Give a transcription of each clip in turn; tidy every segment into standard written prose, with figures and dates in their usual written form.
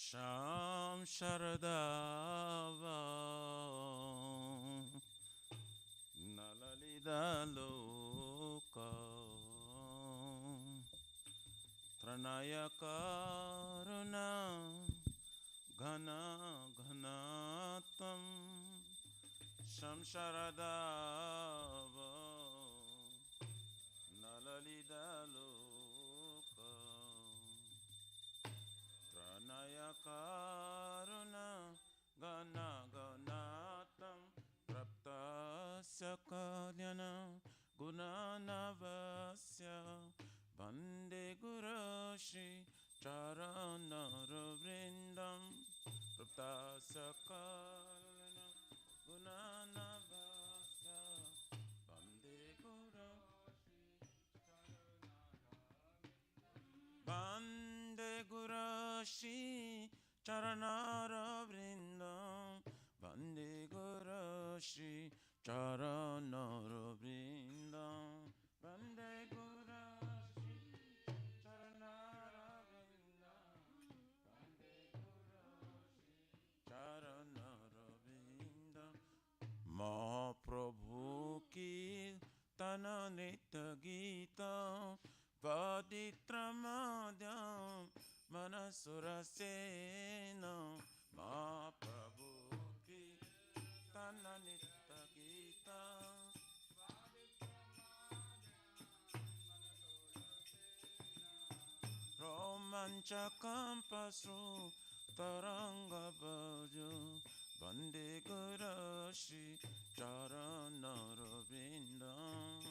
Sham Sharadava Nalalida Loka Tranaya Karuna Ghana Ghanatam Sham Sharadava Nalalida Loka Tranaya Karuna Gana Ganatam Praptasya Kalyana Gunanavasya Bande Gurashi Charanaravrindam Praptasya Kalyana Gunanavasya Bande Gurashi Bande Gurashi Charanara Vrindam Bande Gurashi Charanara Vrindam Bande Gurashi Charanara Vrindam Bande Gurashi Charanara Vrindam Mahaprabhu ki Tana Nitya Gita Vaditramadhyam Manasurasena Mahaprabhu ki Tana Nitya Gita Romanchakam Pasru Taranga Bhajo Bande Gurashi Charanaravrindam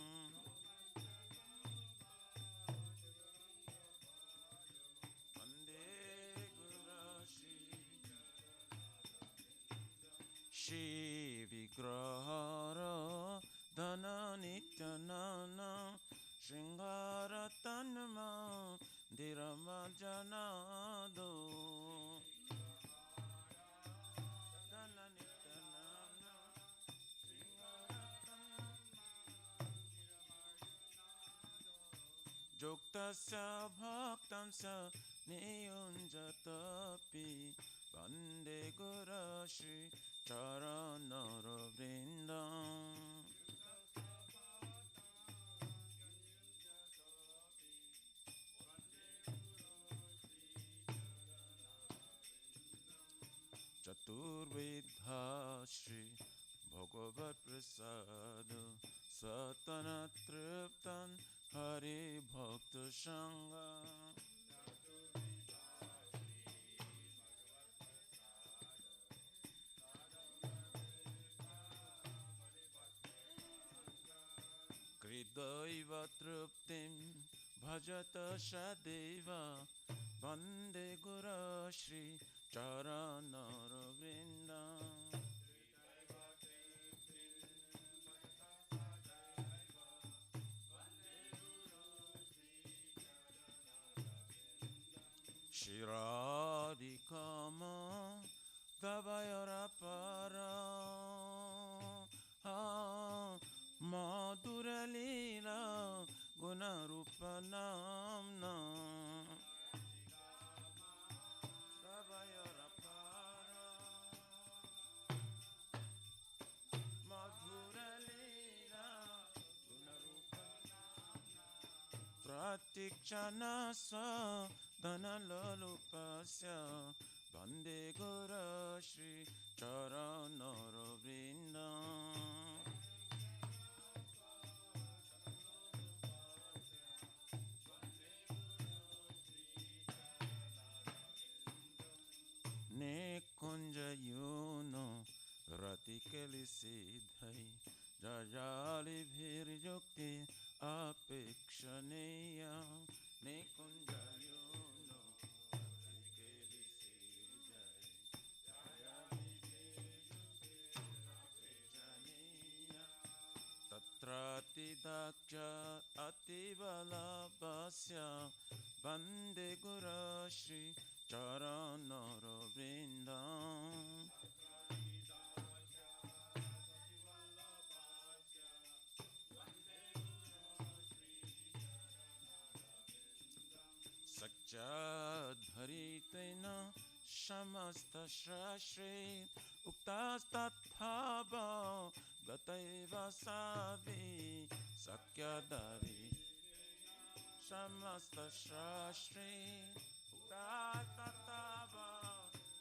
Shri Vigrahara Dana Nityanana Shringara Tanma Diramajanado Dana Nityanana Shringara Tanma Juktasya Bhaktamsa Niyunjatapi Bande Gurashi Charanaravrindam Chaturvidha Shri Bhagavat Prasada Satana Triptan Hari Bhakta Sangha Kridaiva Truptim Bhajata Shadeva Bande Gura Shri Charanaravrindam Shiradikama Davayorapara Madhura Leela Gunarupanamna Davayorapara Madhura Leela Gunarupanamna Pratikchanasa Dhanalolupasya Bande Gura Shri Charanaravrindam Nekunja yuno Ratikeli Siddhai Jajali Bhirjukti Apekshaneya Nekunja yuno Ratikeli Siddhai Jajali Bhirjukti Apekshaneya Tatrati Daksha Ativalabhasya Bande Gura Shri Charanaravrindam Sakchadharitena Shamasta Shri Uktastatthava Gataiva Savi Sakyadari Shamasta Shri Uktastatthava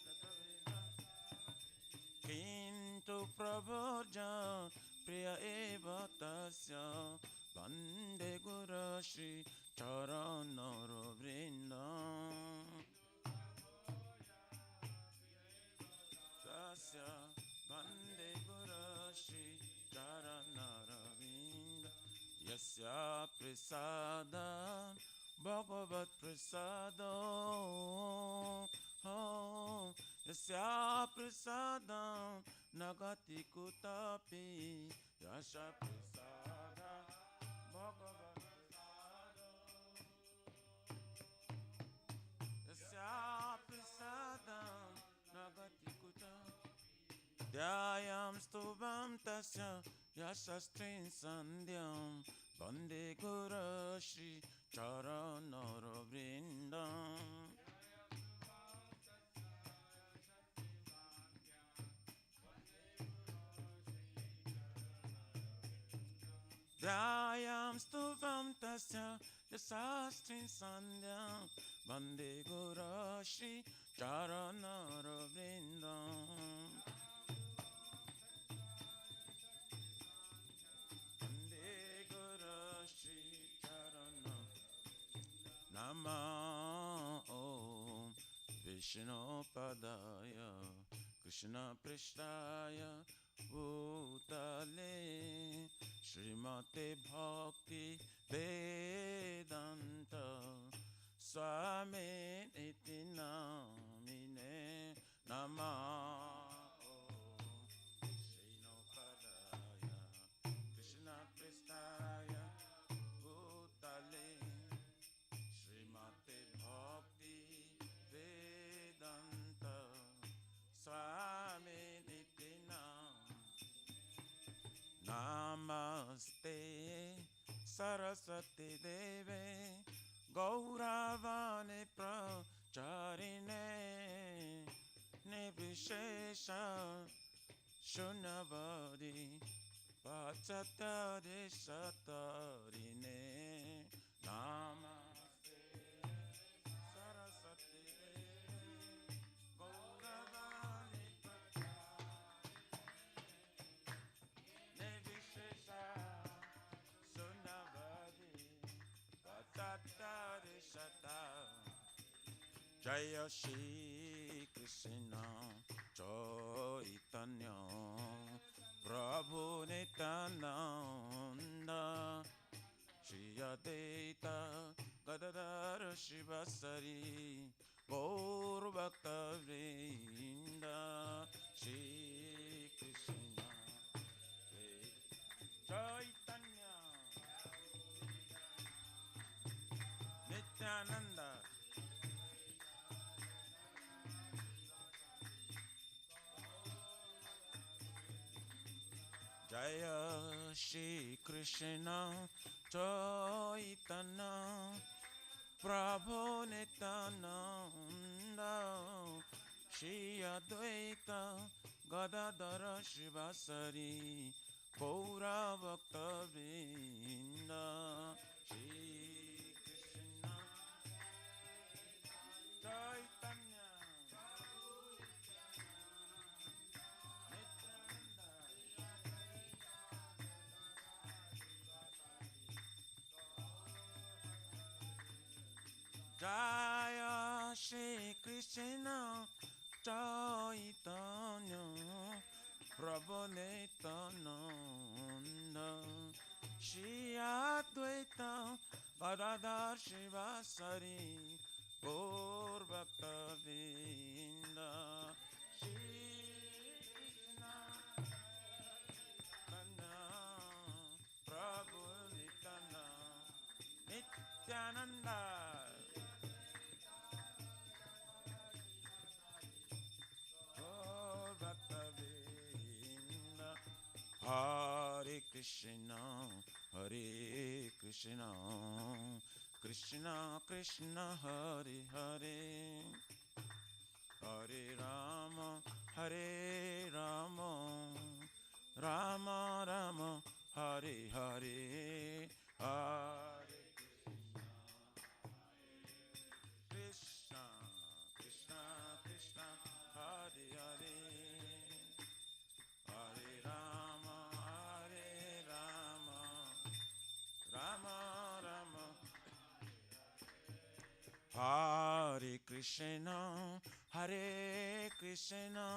Gataiva Kintu Prabhuja Priya Eva Tasya Bande Guru Shri Charanara Vrindam Tasya Bande Guru Shri Charanaravinda Yasya Prasada Bhagavat Prasada Yasya Prasada Nagati Kutapi Yasya Prasada Bhagavat Prasada Yasya Prasada Nagati Kutapi Dhyayam Stubham Tasya Yashastrin Sandhyam Bande Guru Shri Charanara Vrindam Dhyayam Stubham Tasya Yashastrin Sandhyam Bande Guru Shri Charanara Vrindam Nama Om Vishnu Padaya Krishna Prishtaya Bhutale Srimate Bhakti Vedanta Swami Iti Namine Nama Om Vishnu Padaya Krishna Prishtaya Bhutale Srimate Bhakti Vedanta Swami Nitinam Namaste Saraswati Deve Gauravane Pracharine Nivishesha Shunavadi Pachatade Shatarine Namaste Saraswati Gauravani Nevishesha Sunavadi Patatari Shata Jaya Shri Krishna Chaitanya Prabhu Nityananda Shri Advaita Gadadhara Shivasari Gaur Bhakta Vrinda Shri Krishna Chaitanya Nityananda Jaya Shri Krishna Chaitanya Prabhu Nityananda Shri Advaita Gadadhara Shivasari Gaura Bhakta Vrinda Shri Krishna Chaitanya Jaya Shri Krishna Chaitanya Prabhu Nityananda Shri Advaita Gadadhara Shivasari Gaur Bhakta Vrinda Shri Krishna Chaitanya Prabhu Nityananda Hare Krishna, Hare Krishna, Krishna Krishna, Hare Hare, Hare Rama, Hare Rama, Rama Rama, Hare Hare, Hare Krishna, Krishna Krishna, Hare Hare, Hare Rama, Rama Rama, Hare Krishna, Hare Krishna,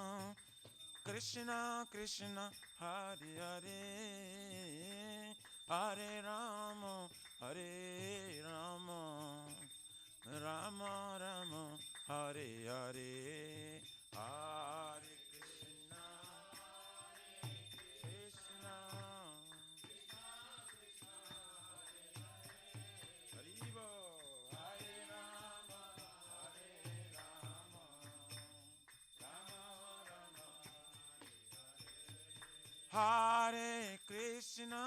Krishna Krishna, Hare Hare, Hare Rama, Rama Rama, Hare Hare, Hare Krishna, Krishna, Haribo, Hare Rama, Hare Krishna,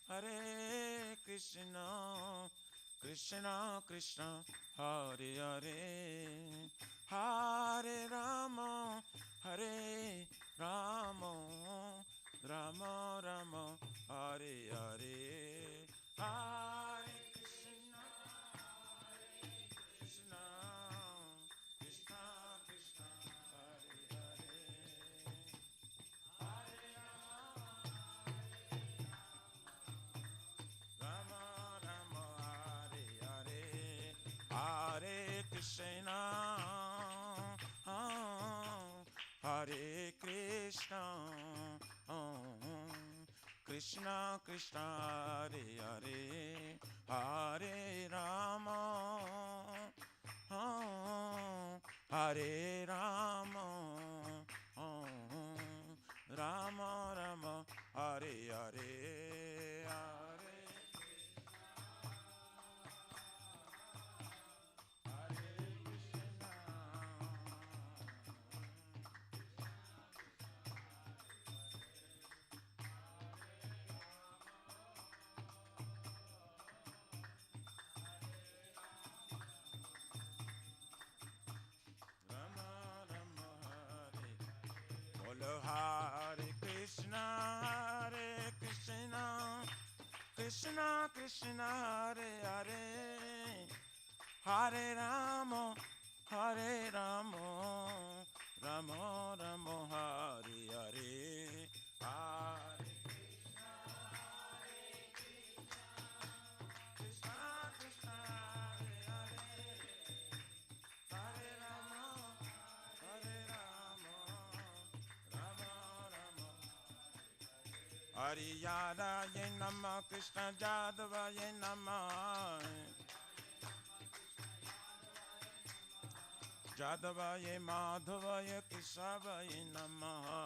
Hare Krishna, Krishna Krishna, Hare Hare, Hare Rama, Hare Rama, Rama Rama, Hare Hare, Hare Krishna, Krishna, Krishna Krishna, Hare Hare, Hare Rama, Rama, Hare Hare, Hare Krishna, Hare Krishna, Krishna Krishna, Hare Hare, Hare Rama, Hare Rama, Rama Rama, Hare Hare, Hare Rama Rama, Hare Bolo Hare Krishna, Hare Krishna, Krishna Krishna, Hare Hare, Hare Rama, Hare Rama, Rama Rama, Hare Hare, Hare Krishna, Krishna, Hare Hare, Hare Rama, Hare Rama, Rama Rama, Hare Yadaya Nama, Krishna Jadavaya Nama, Jadavaya Madhavaya Keshavaya Namaha,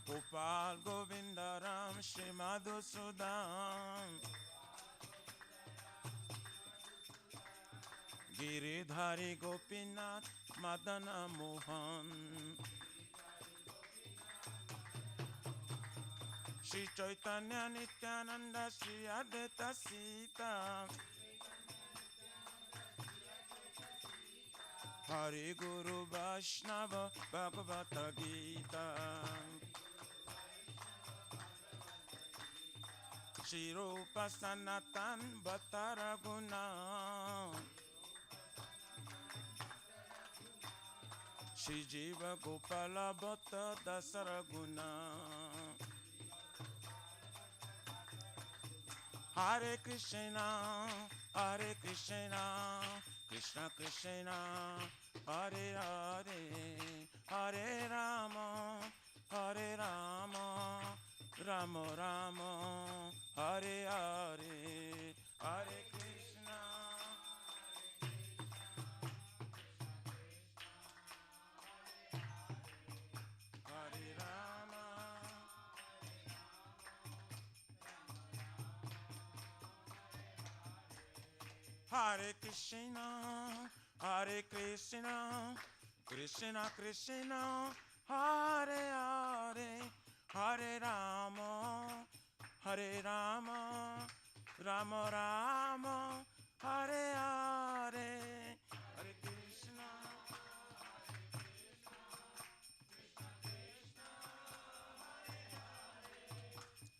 Gopal Govindaram Shri Madhusudam, Giridhari Gopinath Madana Mohan, Shri Chaitanya Nityananda Shri Advaita Sita, Hari Guru Vaishnava Bhagavata Gita, Shri Rupa Sanatan Bhattaraguna, Shri Jiva Gopala Bhatta Dasaraguna, Hare Krishna, Hare Krishna, Krishna Krishna, Hare Hare, Hare Rama, Hare Rama, Rama Rama, Hare Hare, Hare Krishna, Hare Rama, Hare Krishna, Hare Krishna, Krishna Krishna, Hare Hare, Hare Rama, Hare Rama, Rama Rama, Hare Hare, Hare Krishna,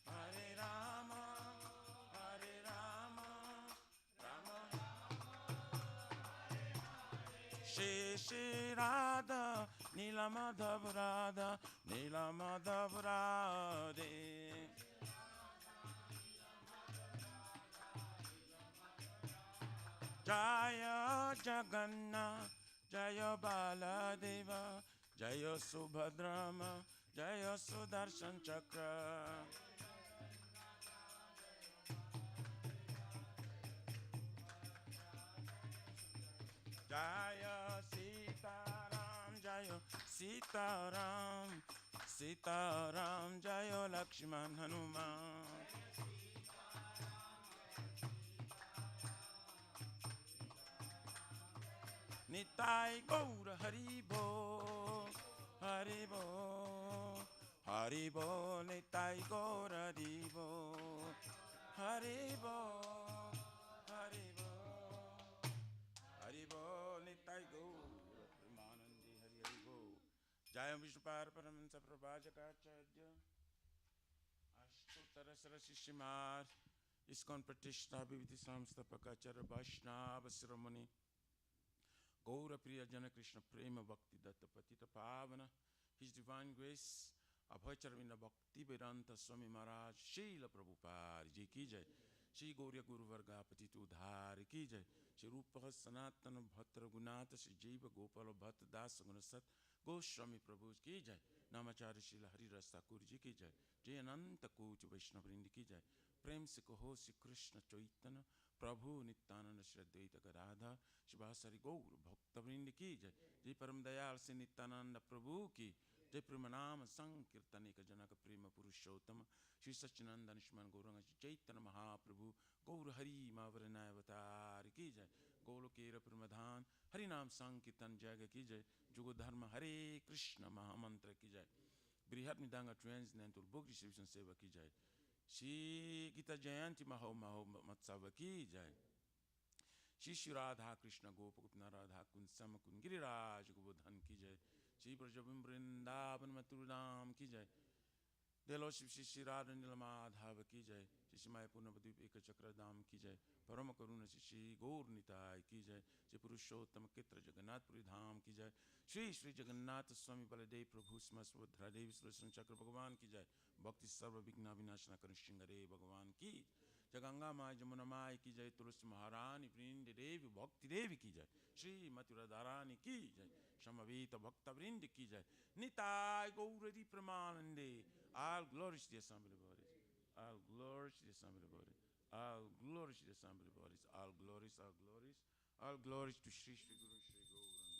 Hare Rama, Hare Rama, Rama. Shri Shri Radha, Nila Madhav Radha, Nila Madhav Radhe. Jaya Jagannath, Jaya Baladeva, Jaya Subhadrama, Jaya Sudarshan Chakra. Jaya Sitaram, Jaya Sitaram, Sitaram, Jaya Lakshman Hanuman. Nitai Gaura Haribo, Haribo, Haribo, Nitai Gaura Haribo, Haribo, Haribo, Haribo, Nitai Gaura Premanandi Hari Haribo. Jaya Vishnu Paramansa Prabhajakacharya Ashtotara Sarasishimar Iskon Pratishta Bhiviti Samstapakacharya Vaishnava Siramani Gaura Priya Jana Krishna Prema Bhakti Datta Patita Pavana, His Divine Grace, Abhacharvinda Bhakti Vedanta Swami Maharaj, Srila Prabhupada Ji Ki Jai, Shri Gaurya Guru Varga Patitu Dhari Ki Jai, Shri Rupa Sanatana Bhatra Gunata Shri Jiva Gopala Bhatta Das Gunasat, Goswami Prabhu Ki Jai, Namacharya Srila Hari Rasa Kur Ji Ki Jai, Jai Ananta Koch Vaishnavrinda Ki Jai, Prem Se Kaho Shri Krishna Chaitanya, Prabhu Nityananda Shri Advaita Gadadhar Shivasari Gaur Bhaktavrinda ki jai, Jai Param Dayal Se Nityananda Prabhu ki Jai Premanama Sankirtanika Janaka Prema Purushottama Shri Sachinanda Nishman Gauranga Shri Chaitanya Mahaprabhu Gaur Hari Mahavaranaya Avatari ki jai, Golokera Pramadhan Hari Nam Sankirtan Jaga ki jai, Jugo Dharma Hare Krishna Mahamantra ki jai, Brihat Midanga Transcendental Book Distribution Seva ki jai, Shri Gita Jayanti Maho Matsava ki jai, Shri Shri Radha Krishna Gopakupna Radha Kunsam Kungiriraj Govardhan ki jai, Shri Brajavim Vrindavan Mathurudam ki jai, Delo Shri Shri Radha Nilamadhava ki jai, Shri Mayapur Navadvip Eka Chakradam ki jai, Parama Karuna Shri Gaur Nitai ki jai, Shri Purushottam Kitra Jagannath Puri Dham ki jai, Shri Shri Jagannath Swami Baladev Prabhu Smasvadhra Devi Sudarshan Chakra Bhagavan ki jai, Bhakti Sarva Vigna Vinashana Karan Shingare Bhagavan ki Jaganga Mai Jamuna Mai ki jai, Tulsi Maharani Vrindi Devi Bhakti Devi ki jai, Shri Mathura Dharani ki jai, Shamavita Bhakta Vrindi ki jai, Nitai Gauradi Pramanande. All glories to the assembly bodies. All glories to the assembly bodies. All glories to the assembly bodies. All glories, all glories. All glories to Shri Shri Guru Shri Gauranga.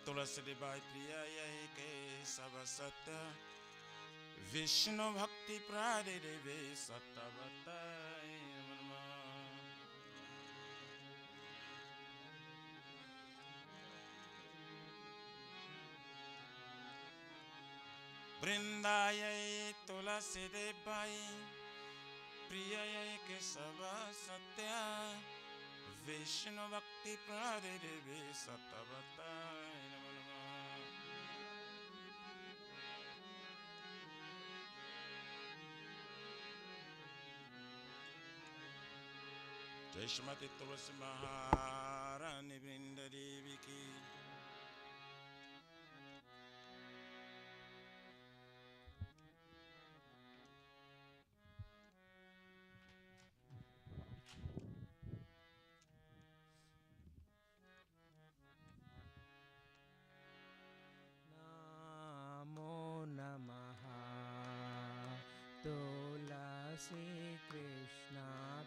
Tulsi by प्रिय के सब सत्य विष्णु भक्ति प्रादिवे सतवताय वृंदाय तुलसी by प्रिय के सब सत्य विष्णु भक्ति प्रादिवे सतवताय जय श्रीमती तुलसी महारानी वृंद देवी की। नमो नमः तुलसी कृष्ण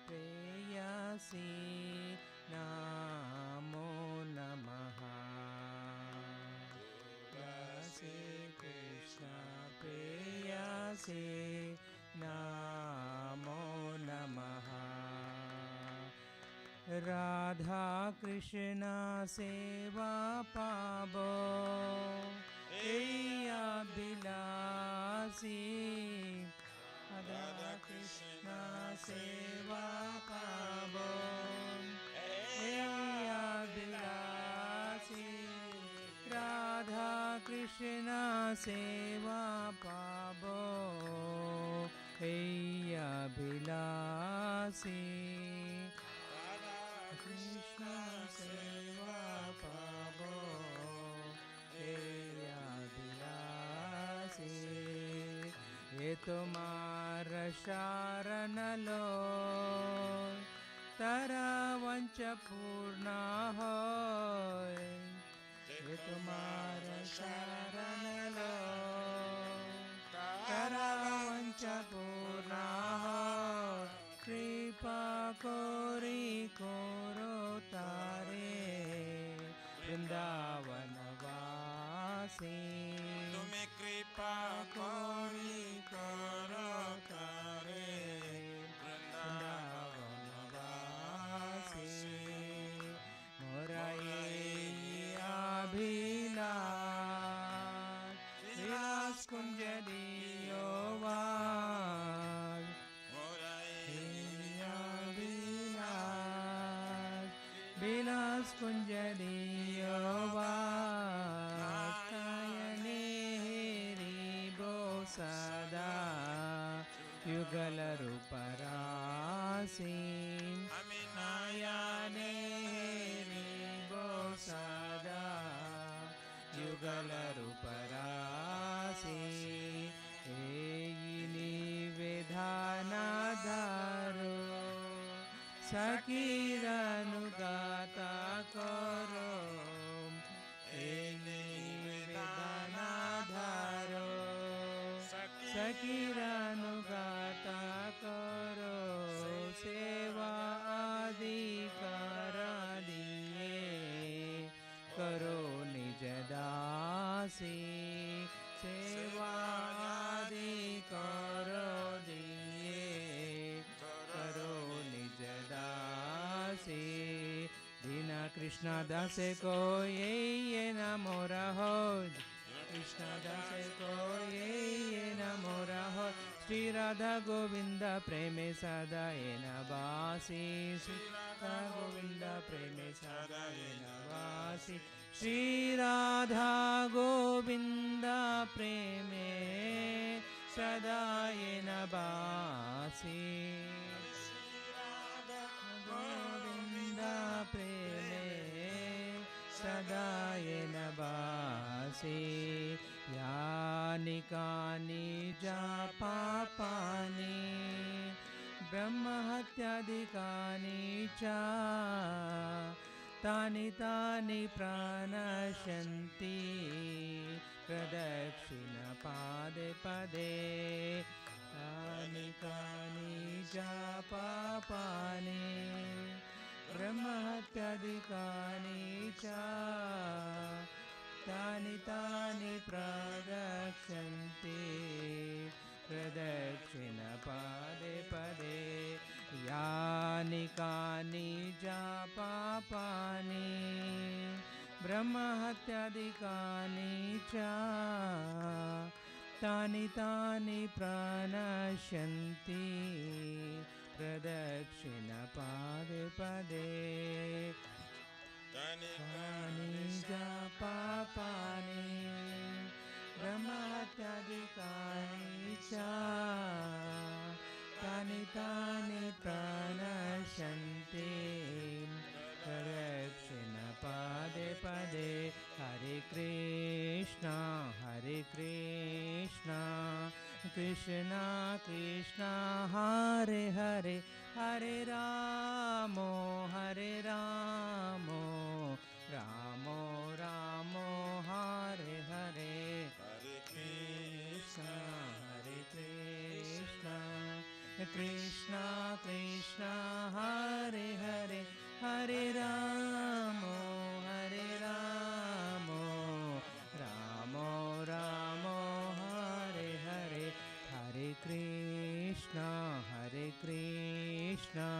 प्रेयसी नमो नमः तुलसी कृष्ण प्रेयसी नमो नमः राधा कृष्ण सेवा पाबो अभिलाषी राधा कृष्ण सेवा पाबो अभिलाषी राधा कृष्ण सेवा पाबो अभिलाषी कृष्ण सेवा पाबो अभिलाषी ये तुम्हारा शरण लो तारा वंच पूर्ण होय ये तुम्हारा शरण लो तारा वंच पूर्ण होय कृपा कोरी कोरो तारे वृंदावन वासी तुम्हें कृपा कोरी करो तारे वृंदावन वासी मोरा ये अभिलाष विलास कुंज दियो वास विलास कुंज दियो वास कायने रिबो सदा युगल रूप राशि नायने रिबो सदा युगल रूप राशि निवेदन धारो सकीरनुगाता करो निवेदन धारो सकीरनुगाता करो सेवा आदि कर दिए करो निज दासी सेवा आदि करो दिए करो निज दासी दीना कृष्ण दास को ये नमो रहो कृष्ण दास को ये नमो रहो श्री राधा गोविंद प्रेम सदा ये नवासी श्री राधा गोविंद प्रेम सदा ये नवासी श्री राधा गोविंद प्रेम सदा ये नवासी गोविंद प्रेम सदा ये नवासी यानि कानि जापा पानि ब्रह्म हत्यादिकानि च तानि तानि प्राणशन्ति प्रदक्षिण पादे पदे तानि कानि जापा पानि ब्रह्म हत्यादिकानि च तानि तानि प्रदक्षन्ति प्रदक्षिणपादे पदे यानि कानि च पापानि ब्रह्महत्यादिकानि च तानि तानि प्रणश्यन्ति प्रदक्षिणपादे पदे तानि च पापानि ब्रह्महत्यादिकानि च तानि तानि प्रणश्यन्ति प्रदक्षिणपादे पदे हरे कृष्णा कृष्णा कृष्णा हरे हरे हरे रामो रामो रामो हरे हरे हरे कृष्णा कृष्णा कृष्णा हरे हरे हरे रामो रामो रामो हरे हरे हरे कृष्णा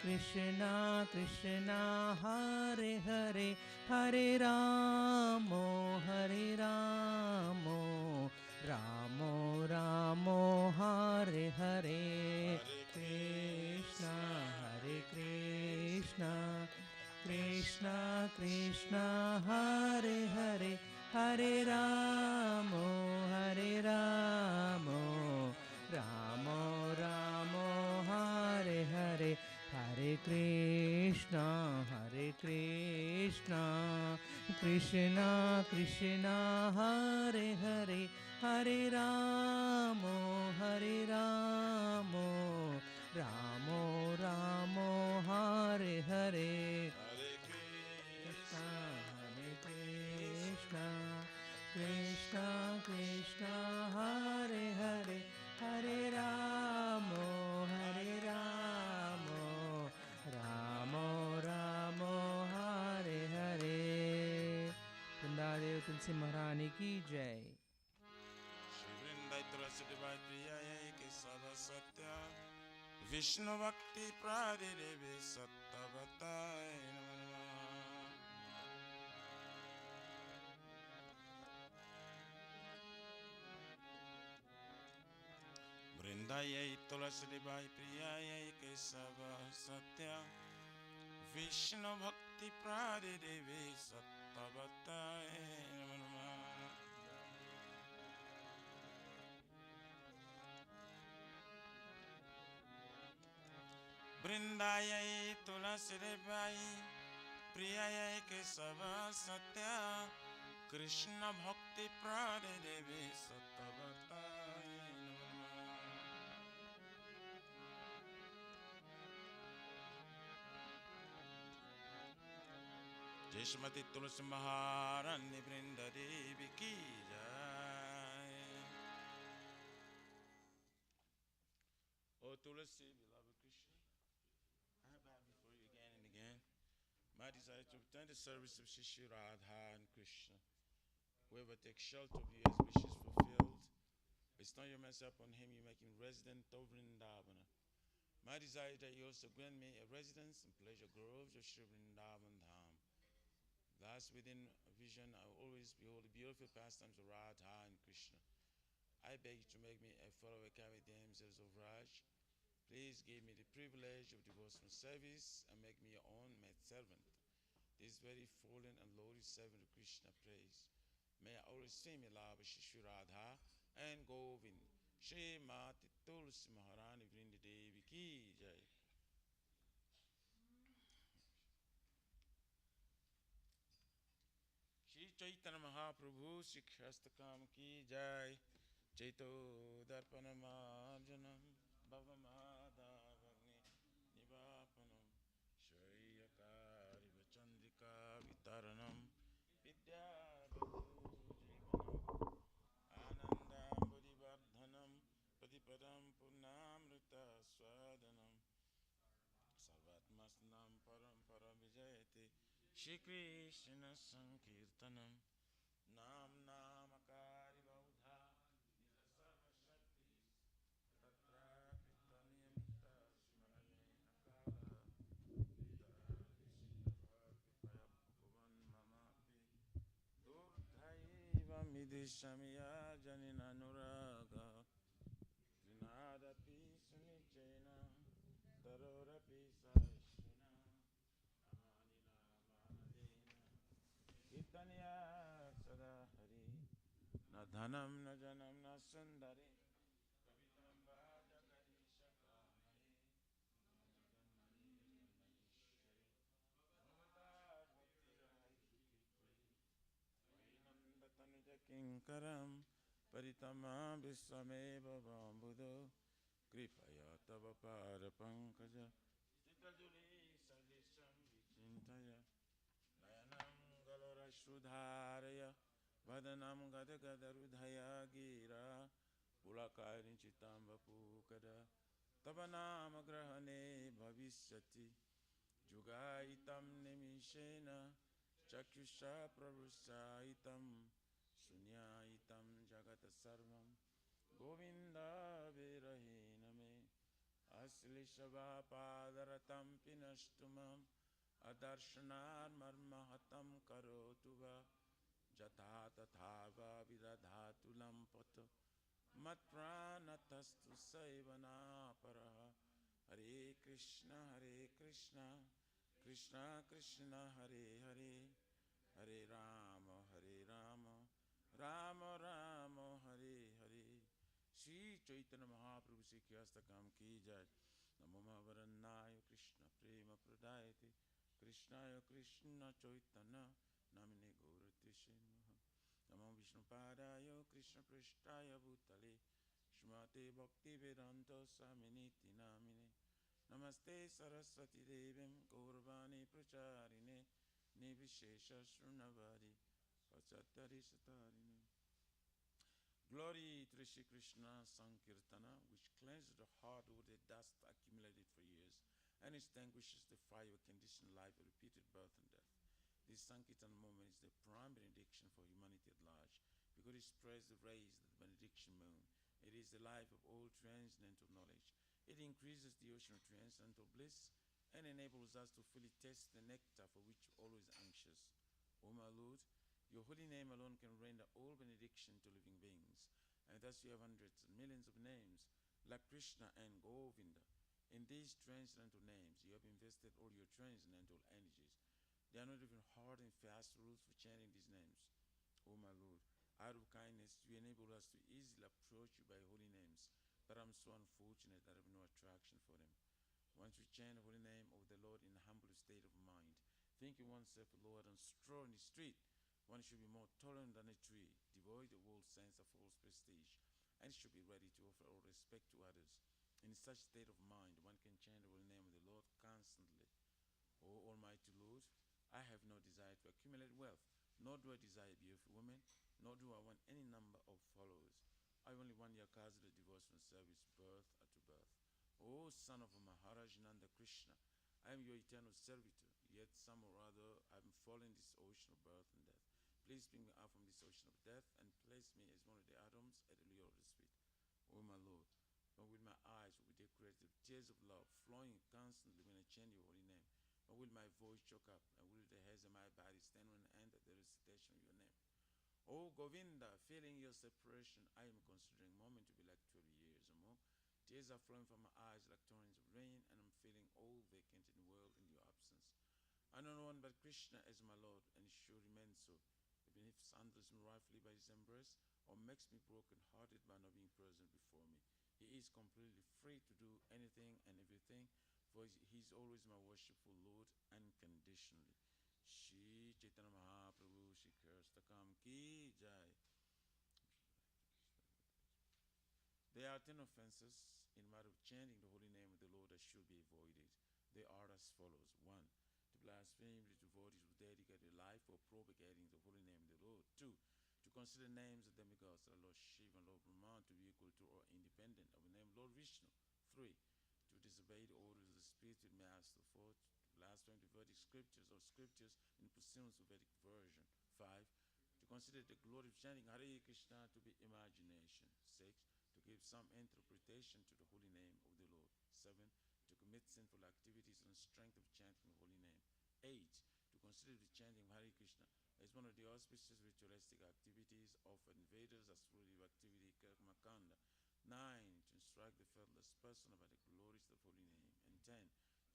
कृष्णा कृष्णा हरे हरे हरे रामो रामो रामो हरे हरे कृष्णा कृष्णा कृष्णा हरे हरे हरे रामो रामो रामो हरे हरे हरे कृष्णा कृष्णा कृष्णा हरे हरे हरे रामो रामो रामो हरे हरे कृष्णा कृष्णा हरे हरे हरे रामो रामो हरे हरे। वृंदादेव तुलसी महारानी की जय। श्री वृंदाई तुलसी देवाय प्रियाय के सदा सत्य विष्णु भक्ति प्रादिदेवे सत्तवताय वृंदाय तुलसी देवाय प्रियाय के सदा सत्य विष्णु भक्ति प्रादिदेवे सत्तवताय वृंदाय तुलसी देवाय प्रियाय के सदा सत्य कृष्ण भक्ति प्रादिदेवे सत्तवताय जय श्रीमती तुलसी महारानी वृंदा देवी की जय। O Tulasi, beloved Krishna, I bow before you again and again. My desire to attend the service of Shri Radha and Krishna. Whoever takes shelter of you has wishes fulfilled. Bestow your mercy upon him, you make him resident of Vrindavana. My desire is that you also grant me a residence in pleasure groves of Shri Vrindavan Dham. Thus, within a vision, I will always behold the beautiful pastimes of Radha and Krishna. I beg you to make me a follower carry damsels of Raj. Please give me the privilege of devotional service and make me your own maidservant. This very fallen and lowly servant of Krishna praise. May I always sing in love with Shri Radha and Govind. Shri Mati Tulsi Maharani Vrinda Devi Ki Jai. Shri Chaitanya Mahaprabhu Shri Khastakam Ki Jai. Chaito Darpanamarjanam Bhavamadavarni Nivapanam Shayakari Vachandrika Vitaranam Vidyabhujivanam Anandam Bodhivardhanam Padipadam Purnamrita Swadanam Sarvatmasnam Param Paravijayate Shri Krishna Sankirtanam Vidishamya Janina Nuraga Trinadapi Sunichena Tarorapi Saishina Amanina Manadena Kitanya Sadahari Na Dhanam Na Janam Na Sundari Kavitam Vaja Karishaka Hare Kinkaram Paritama Viswameva Vambudo Kripaya Tava Pada Pankaja Chitajuli Sadisham Vichintaya Nayanam Galora Shrudharaya Vadanam Gada Gadarudhaya Gira Pulakarin Chitamba Pukada Tavanama Grahane Bhavishyati Jugaitam Nimishena Chakyusha Prabhusaitam Sunyaitam Jagata Sarvam Govinda Virahena Me Aslishava Padaratam Pinashtumam Adarshanar Marmahatam Karotuva Jata Tathava Vidadhatulam Pata Matpranatastu Saivana Paraha Hare Krishna Krishna Krishna Hare Hare Hare Rama Rama Rama Hare Hare Shri Chaitanya Mahaprabhu Shri Kyastakam Ki Jai Namo Mahavarannaya Krishna Prema Pradayate Krishnaya Krishna Chaitanya Namine Gauratishe Namo Vishnu Padaya Krishna Prishtaya Bhutale Shrimate Bhakti Vedanta Swaminiti Namine Namaste Saraswati Devim Gauravani Pracharine Nivishesha Shrunavadi Pachatari Satarine. Glory to Shri Krishna Sankirtana, which cleanses the heart of the dust accumulated for years and extinguishes the fire of conditioned life of repeated birth and death. This Sankirtan moment is the prime benediction for humanity at large, because it spreads the rays of the benediction moon. It is the life of all transcendental knowledge. It increases the ocean of transcendental bliss and enables us to fully taste the nectar for which we're always anxious. O my Lord, your holy name alone can render all benediction to living beings, and thus you have hundreds and millions of names, like Krishna and Govinda. In these transcendental names, you have invested all your transcendental energies. There are not even hard and fast rules for chanting these names. O my Lord, out of kindness, you enable us to easily approach you by holy names, but I'm so unfortunate that I have no attraction for them. Once we chant the holy name of the Lord in a humble state of mind, thinking oneself a Lord and stroll in the street, one should be more tolerant than a tree, devoid of all sense of false prestige, and should be ready to offer all respect to others. In such state of mind, one can chant the holy name of the Lord constantly. O Almighty Lord, I have no desire to accumulate wealth, nor do I desire beautiful women, nor do I want any number of followers. I only want your casual devotion service birth to birth. O son of Maharaj Nanda Krishna, I am your eternal servitor, yet somehow or other I am falling in this ocean of birth and death. Please bring me out from this ocean of death and place me as one of the atoms at the Lord's feet. O my Lord, but will my eyes will be decorated with tears of love flowing constantly when I chant your holy name? Or will my voice choke up, and will the hairs of my body stand on end at the recitation of your name? O Govinda, feeling your separation, I am considering a moment to be like 12 years or more. Tears are flowing from my eyes like torrents of rain, and I'm feeling all vacant in the world in your absence. I know no one but Krishna as my Lord, and it should remain so, even if sandals me rightfully by his embrace, or makes me broken-hearted by not being present before me. He is completely free to do anything and everything, for he is always my worshipful Lord unconditionally. Shri Chaitanya Mahaprabhu Shri Kirstakam Ki Jai. There are 10 offenses in matter of chanting the holy name of the Lord that should be avoided. They are as follows. 1. To blaspheme the devotees who dedicate their life for propagating the holy name of the Lord. 2. To consider names of demigods like Lord Shiva and Lord Brahman to be equal to or independent of the name of Lord Vishnu. 3. To disobey the orders of the spiritual master. 4. To blaspheme the Vedic scriptures or scriptures in pursuance of Vedic version. 5. To consider the glory of chanting Hare Krishna to be imagination. 6. To give some interpretation to the holy name of the Lord. 7. To commit sinful activities on the strength of chanting the holy name. 8. To consider the chanting of Hare Krishna As one of the auspicious ritualistic activities of invaders as fruitive activity Karmakanda. 9. To instruct the faithless person about the glories of the holy name. And 10.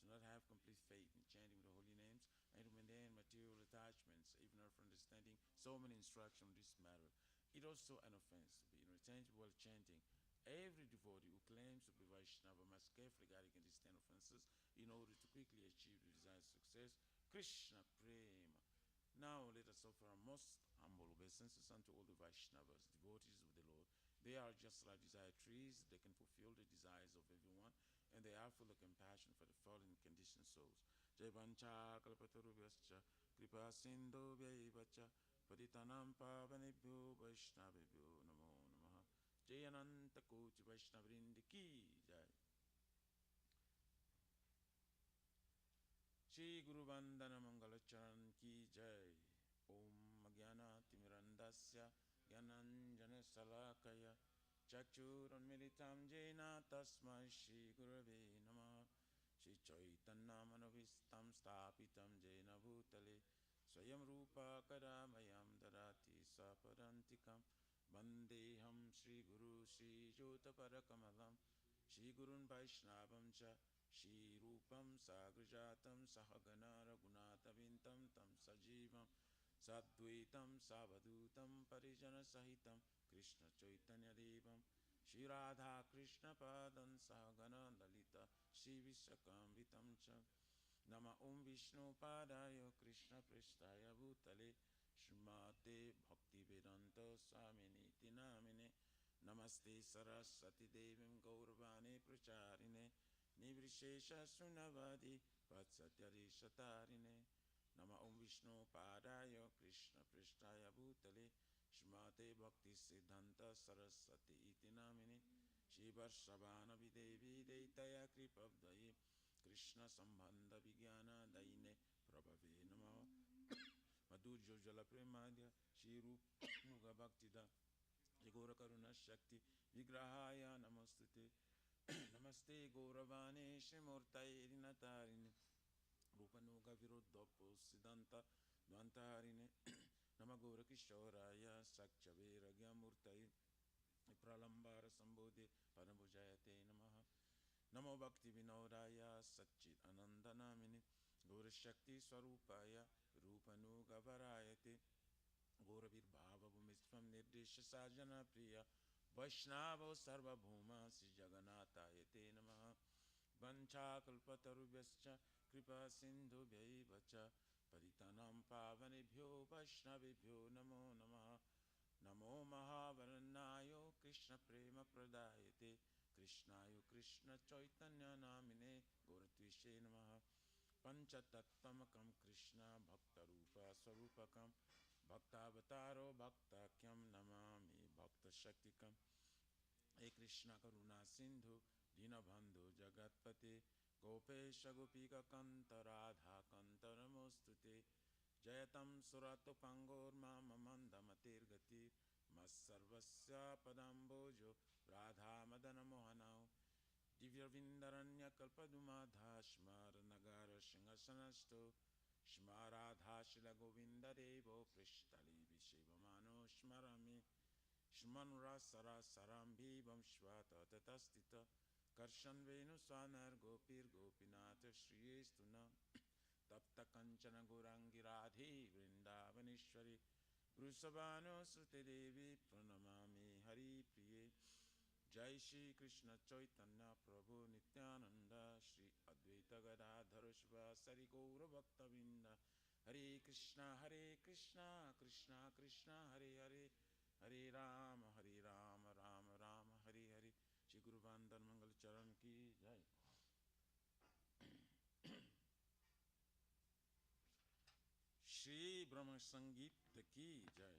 To not have complete faith in chanting the holy names and to maintain material attachments, even after understanding so many instructions on this matter. It is also an offense to be inattentive while chanting. Every devotee who claims to be Vaishnava must carefully guard against these 10 offenses in order to quickly achieve the desired success. Krishna Prema. Now let us offer our most humble obeisances unto all the Vaishnavas, devotees of the Lord. They are just like desire trees, they can fulfill the desires of everyone, and they are full of compassion for the fallen conditioned souls. Jai Vancha Kalpatarubhyascha Kripa Sindhu Vyaivacha Patitanam Pavanebhyo Vaishnavebhyo Namo Namaha. Jai Ananta Koti Vaishnavrindi Ki Jai. Shri Guru Vandana Mangala Charan Ki Jai. Om Jnana Timirandasya Jnananjana Salakaya Chakshuranmilitam Jena Tasmai Shri Gurave Namah. Shri Chaitanya Manovistam Stapitam Jena Bhutale Swayam Rupa Kadamayam Darati Sapadantikam Vandeham Shri Guru Shri Jotaparakamalam Shri Gurun Vaishnavam Cha Shri Rupam Sagrajatam Sahagana Raghunathavintam Tam Sajivam Sadvaitam Savadutam Parijana Sahitam Krishna Chaitanya Devam Shri Radha Krishna Padan Sahagana Lalita Shri Vishakam Cha Nama Om Vishnu Padaya Krishna Prestaya Bhutale Srimate Bhakti Vedanta Swamini Tinamine Namaste Saraswati Devim Gauravane Pracharine Nivrishesha Sunavadi Vatsatyari Shatarine Nama Om Vishnu Padaya Krishna Prestaya Bhutale Srimate Bhakti Siddhanta Saraswati Iti Namine Shivarshavana Videvi Deitaya Kripabdaye Krishna Sambandha Vijnana Daine Prabhave Namaha Madhurjo Jala Premadya Shri Rup Nuga Bhaktida Jigora Karuna Shakti Vigrahaya Namastute Namaste Gauravane Shrimurtai Rinatarine Rupanuga Viruddhapo Siddhanta Dvantarine Namagora Kishoraya Sakchavera Gyamurtai Pralambara Sambodhi Paramujayate Namaha Namo Bhakti Vinodaya Satchit Anandanamini Gaura Shakti Swarupaya Rupanuga Varayate Gaura Virbhava Bhumistvam Nirdesha Sajana Priya Vaishnava Sarva Bhuma Sri Jagannatayate Namaha Vancha Kalpatarubhyascha Kripa Sindhu Vyaivacha Paritanam Pavanebhyo Vaishnavebhyo Namo Namaha Namo Mahavaranayo Krishna Prema Pradayate Krishnayo Krishna Chaitanya Namine Gauratvishe Namaha Panchatattvamakam Krishna Bhaktarupa Swarupakam Bhaktavataro Bhaktakyam Namami Bhakta Shaktikam He Krishna Karuna Sindhu Dinabandhu Jagatpate Gopesha Gopika Kanta Radha Kanta Namostute Jayatam Suratopangor Mama Mandamatir Gatir Masarvasya Padambojo Radha Madana Mohanao Divya Vindaranya Kalpadumadha Shmar Nagara Shingasanasto Shmaradha Shila Govinda Devo Prishtali Vishivamano Shmarami Shmanura Sara Sarambi Vamshvata Tatastita Karshan Venu Swanar Gopir Gopinata Shriyestuna Tapta Kanchana Gurangi Radhi Vrindavanishwari Vrusavano Sute Devi Pranamami Hari Priye Jai Shri Krishna Chaitanya Prabhu Nityananda Shri Advaita Gadadhara Sri Gaura Bhakta Vinda Hare Krishna Krishna Krishna Hare Hare Hare Rama Rama Rama Hare Hare Shri Guru Vandana Mangal Charan Ki Jai. Shri Brahma Sangeet Ki Jai.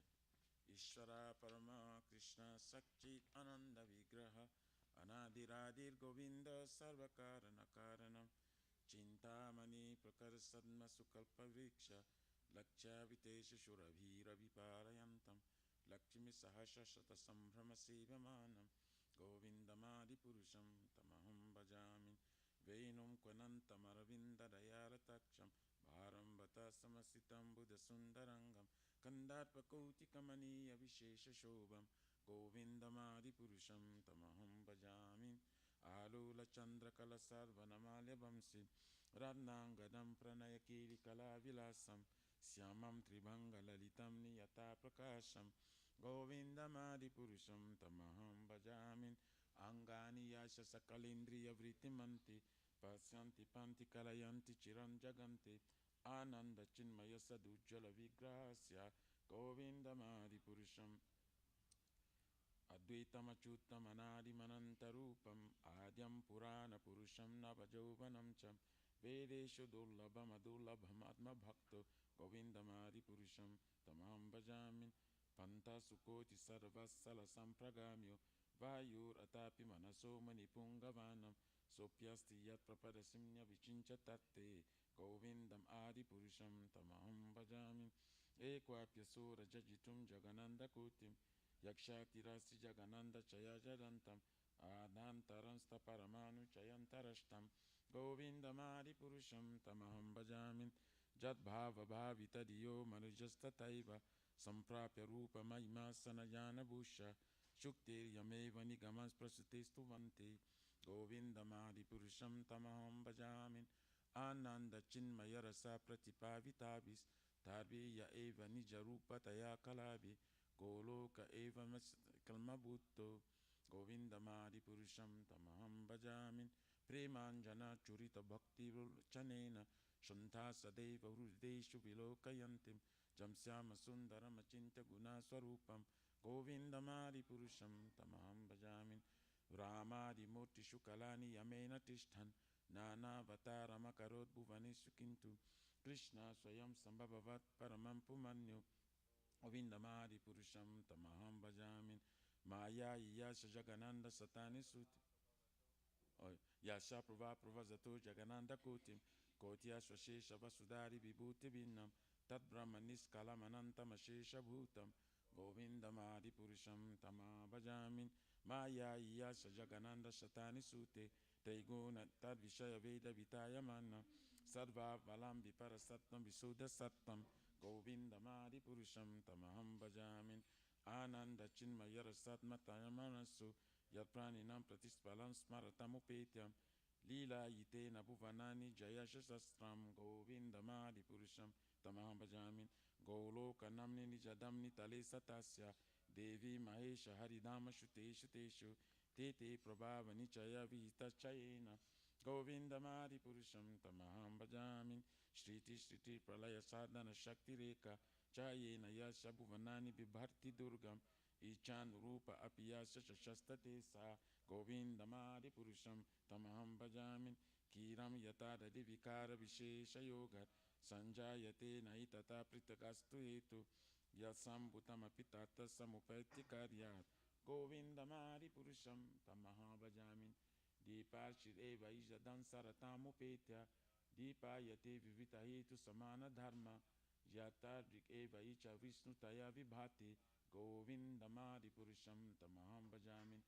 Ishvara Parama Krishna Sakchit Ananda Vigraha Anadiradir Govinda Sarvakarana Karanam Chintamani Prakarasadma Sukalpa Vriksha Lakcha Vitesha Shurabhira Viparayantam Lakshmi Sahasha Shata Sambhrama Sevamanam Govindamadi Purusham Tamaham Bhajamin Venum Kwanantam Aravinda Dayala Taksham Bharam Bata Samasitam Buddha Sundarangam Kandarpakautikamaneya Vishesha Shobham Govindamadi Purusham Tamaham Bhajami Alula Chandra Kala Sarvanamalya Vamsi Radnangadam Pranaya Kiri Kala Vilasam Syamam Tribhanga Lalitam Niyata Prakasham Govindamadi Purusham Tamaham Bhajamin Angani Yasha Sakalindriya Vritimanti Pasyanti Panti Kalayanti Chiran Jaganti Ananda Chinmaya Sadujjala Vigrasya Govindamadi Purusham Advaitamachyuttamanadi Manantarupam Adyam Purana Purusham Navajauvanam Cham Vedeshu Dullabham Adullabham Atma Bhakto Govindamadi Purusham Tamam Bhajamin Panta Sukoti Sarvasala Sampragamyo Vayur Atapi Manaso Manipungavanam Sopyasti Yat Prapadasimnya Vichinchatate Govindam Adi Purusham Tamam Bhajamin Ekwapya Sura Jajitum Jagananda Kutim Yakshati Rasi Jagananda Chaya Jadantam Adantaransta Paramanu Chayantarashtam Govindamadi Purusham Tamaham Bhajamin Jat Bhava Bhavita Diyo Manujasta Taiva Samprapya Rupa Mahimasana Jana Bhusha Shuktir Yameva Nigamas Prasutistu Vanti Govindamadi Purusham Tamaham Bhajamin Ananda Chinmaya Rasa Pratipavitabis Tarbiya Eva Nijarupa Taya Kalabi Goloka Eva Kalmabutto Govindamadi Purusham Tamaham Bhajamin Premanjana Churita Bhakti Chanena Shanta Sadeva Hrudeshu Vilokayantim Jamsyama Sundaram Achinta Guna Swarupam Govindamadi Purusham Tamaham Bhajamin Ramadi Murti Shukalani Yamena Tishtan Nana Vatarama Karot Bhuvani Sukintu Krishna Swayam Sambhavat Paramam Pumanyo Govindamadi Purusham Tamaham Bhajamin Maya Yasha Jagananda Satani Suti Yasha Prava Pravazato Jagananda Kutim Kotya Swashesha Vasudari Vibhuti Vinnam Tat Brahmanis Kalamananta Mashesha Bhutam Govindamadi Purusham Tamaham Bhajamin Maya Yasha Jagananda Satani Sute Taiguna Tad Vishaya Veda Vitaya Manna Sarva Valam Vipara Sattam Visuddha Sattam Govindamadi Purusham Tamaham Bhajamin Ananda Chinmaya Rasatmataya Manasu Yatpraninam Pratispalam Smaratamupetiam Lila Yitena Bhuvanani Jayasha Sastram Govindamadi Purusham Tamaham Bhajamin Goloka Namni Nijadamni Tale Satasya Devi Mahesha Haridama Shuteshu Teshu Tete Prabhava Nichaya Vihita Chayena Govindamadi Purusham Tamaham Bhajamin Shriti Shriti Pralaya Sadhana Shakti Reka Chayena Yasha Bhuvanani Vibharti Durgam Ichan Rupa Apiyasha Shashasta Tesa Govindamadi Purusham Tamaham Bhajamin Kiram Yatada Divikara Vishesha Yogat Sanjayate Naitata Pritagastu Hetu Yasam Bhutamapitata Samupati Karyat Govindamadi Purusham Tamaham Bhajamin Deepashir Eva Ijadan Saratamupetya Deepayate Vivita Hetu Samana Dharma Yatadrik Eva Icha Vishnu Taya Vibhati Govindamadi Purusham Tamaham Bhajamin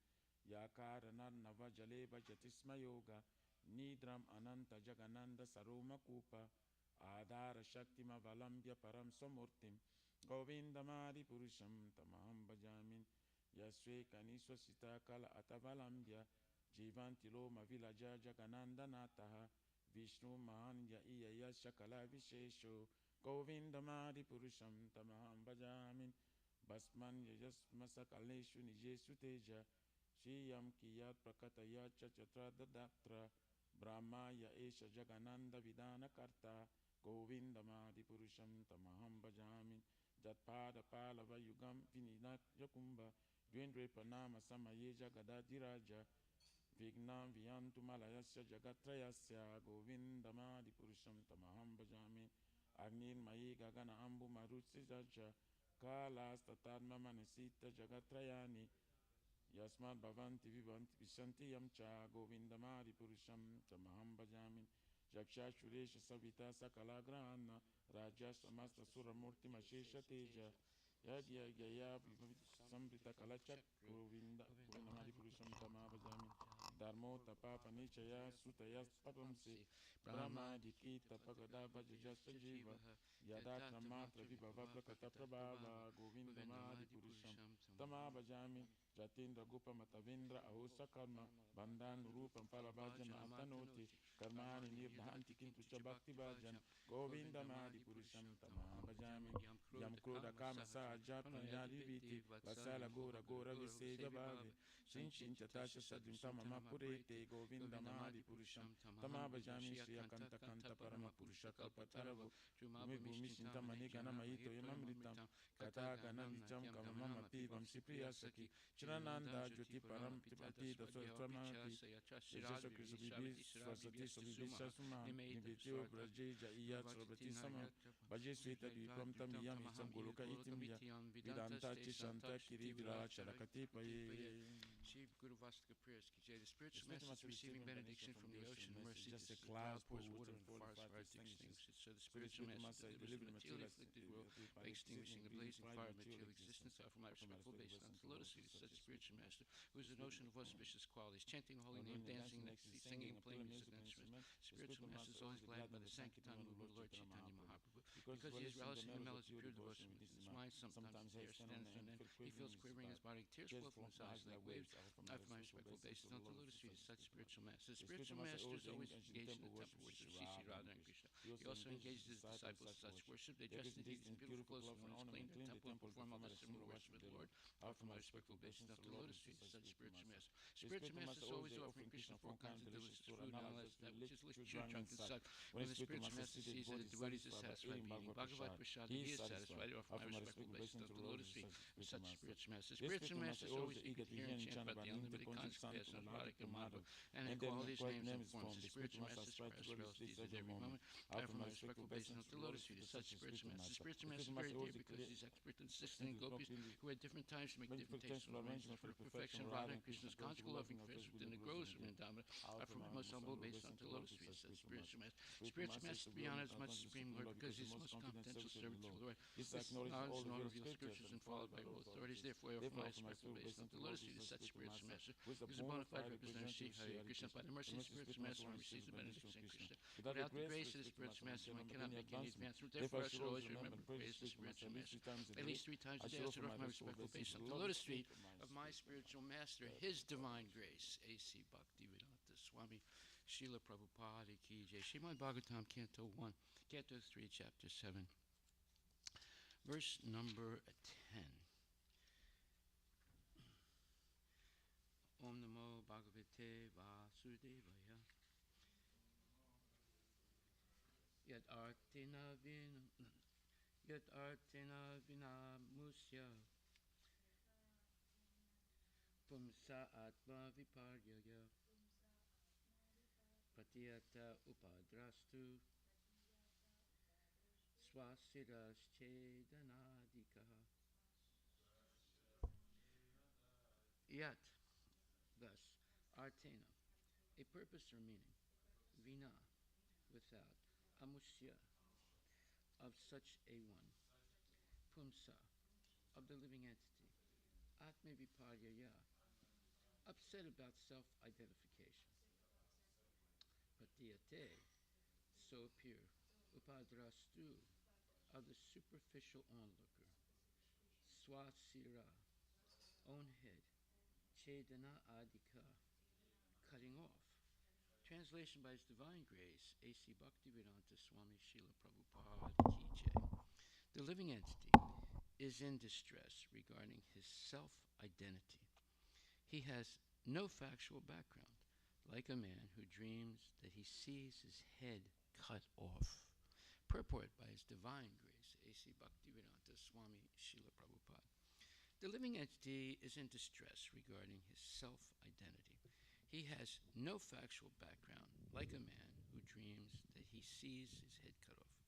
Yakaranar Nava Jaleva Jatisma Yoga Nidram Ananta Jagananda Saroma Kupa Adhara Shaktima Valambya Param Samurtim Govindamadi Purusham Tamaham Bhajamin Yaswe Kaniswasita Kala Atavalambya Jivanti Loma Vilaja Jagananda Nataha Vishnu Mahanya Iya Yasha Kala Vishesho Govindamadi Purusham Tamaham Bhajamin Basman Yasmasa Kaleshu Nijesu Teja Shiyam Kiyat Prakataya Chachatra Dadatra Brahmaya Esha Jagananda Vidana Karta Govindamadi Purusham Tamaham Bhajamin Jatpada Palava Yugam Vininak Yakumba Dwendre Panama Samaye Jagadadiraja Vignam Vyantu Malayasya Jagatrayasya Govindamadi Purusham Tamaham Bhajamin Agnir Mayi Gagana Ambu Marutsi Jaja Kalas Tatadma Manisita Jagatrayani Yasmat Bhavanti Vivanti Vishanti Yamcha Govindamadi Purusham Tamaham Bhajamin Jaksha Shuresha Savita Sakalagrana Raja Samasta Suramurti Mashesha Teja Yagya Gaya Sambrita Kalachak Govindamadi Purusham Tamaham Bhajamin Dharmo tapa panichaya sutaya tapamsi Brahma dikita pagada vajajasta jiva Yada krama pravibhava prakata prabhava Govindama Purusham Tama bhajami Jatindra Gopa Matavindra Ahosa Karma Bandhan Rupam Palabhajana Atanoti Karmani Nirdhanti Kintu Chabakti Bhajan Govindama Purusham Tama bhajami Yam Kroda Kama Saja Pranyadi Viti Vasala Gora Gora Viseva Bhave Shin Shin Chatasha Sadim Tamama Purete Govindama Purusham Tama bhajami Shriya Kanta Kanta Parama Purusha Kalpataravu Bhumi Bhumi Shintamani Gana Mahito Yamamritam Kata Gana Nicham Kamama Pivam Sipriya Saki Chirananda Jyoti Param Tipati Daswatramati Yajasha Krishna Bibi Swasati Sabibisha Suma Nibityo Braje Jaiya Srabati Sama Bhaje Sweta Dvipam Tam Yam Icham Goloka Itimya Vidanta Chishanta Kiri Vira Charakati Paye. Guru Vastika prayers. The spiritual message receiving benediction from the ocean, mercy, just a cloud pours water and fire to extinguish it. So the spiritual message delivers the materially afflicted world by extinguishing the blazing fire of material existence. Offer my respectful obeisance unto the lotus feet of such spiritual master, who is an ocean of auspicious qualities, chanting the holy name, dancing, singing, and playing musical instruments. Spiritual master is always glad by the sanctity of the Lord Chaitanya Mahaprabhu, because he is relishing the melody of pure devotion within his mind. Sometimes his hair stands on end. He feels quivering in his body, tears flow from his eyes like waves. I offer my respectful obeisance unto the lotus feet of such spiritual master. The spiritual master is always engaged in the temple worship of Sri Radha and Krishna. He also engages his disciples in such worship. They dress in deeds and beautiful clothes and ornaments, clean their temple, and perform all the similar worship of the Lord. I offer my respectful obeisance unto the lotus feet of such spiritual master. Spiritual master is always offering Krishna four kinds of delicious food, and all that which is chewed, drunk, and sucked. When the spiritual master sees that the devotees are satisfied by eating Bhagavad Prasad, he is satisfied. I offer my respectful obeisance unto the lotus feet of such spiritual master. Spiritual master is always eager to hear and chant about the unlimited consequences of Radhika and Madhava and qualities, names, and forms. The spiritual master expresses relatives at every moment. I offer my respectful obeisance unto the lotus feet of such spiritual master. The spiritual master is very dear because he is expert in assisting gopis who at different times make different tasteful arrangements for the perfection of Radha and Krishna's conjugal loving affairs within the groves of Vrindavan. I offer my most humble obeisance unto the lotus feet of such spiritual master. Spiritual master, to be honored as much Supreme Lord because he is the most confidential servant to the Lord. This acknowledges all revealed scriptures and followed by all authorities. Therefore, I offer my respectful obeisance unto the lotus feet of such spiritual master, who is a bona fide representative of Sri Hare Krishna. By the mercy of the spiritual master, one receives the benediction of Krishna. Without the grace of the spiritual master, one cannot make any advancement. Therefore, I should always remember the praise of the spiritual master. At least 3 times a day, I should offer my respectful obeisance unto the lotus feet of my spiritual master, His divine grace, A.C. Bhaktivedanta Swami Srila Prabhupada Ki Jai. Srimad Bhagavatam, Canto 1, Canto 3, Chapter 7, verse number 10. Om Namo Bhagavate Vasudevaya. Yad artina vina musya pumsa atma viparyaya patiyata upadrastu swasidaschedanadikaha. Yat, thus, artena, a purpose or meaning, vina, without, amusya, of such a one, pumsa, of the living entity, atma viparyaya, upset about self-identification, patiyate, so appear, upadrastu, of the superficial onlooker, swasira, own head, chedana adika, cutting off. Translation by His Divine Grace, A.C. Bhaktivedanta Swami Srila Prabhupada Ki Jai. The living entity is in distress regarding his self-identity. He has no factual background, like a man who dreams that he sees his head cut off. Purport by His Divine Grace, A.C. Bhaktivedanta Swami Srila Prabhupada. The living entity is in distress regarding his self-identity. He has no factual background, like a man who dreams that he sees his head cut off.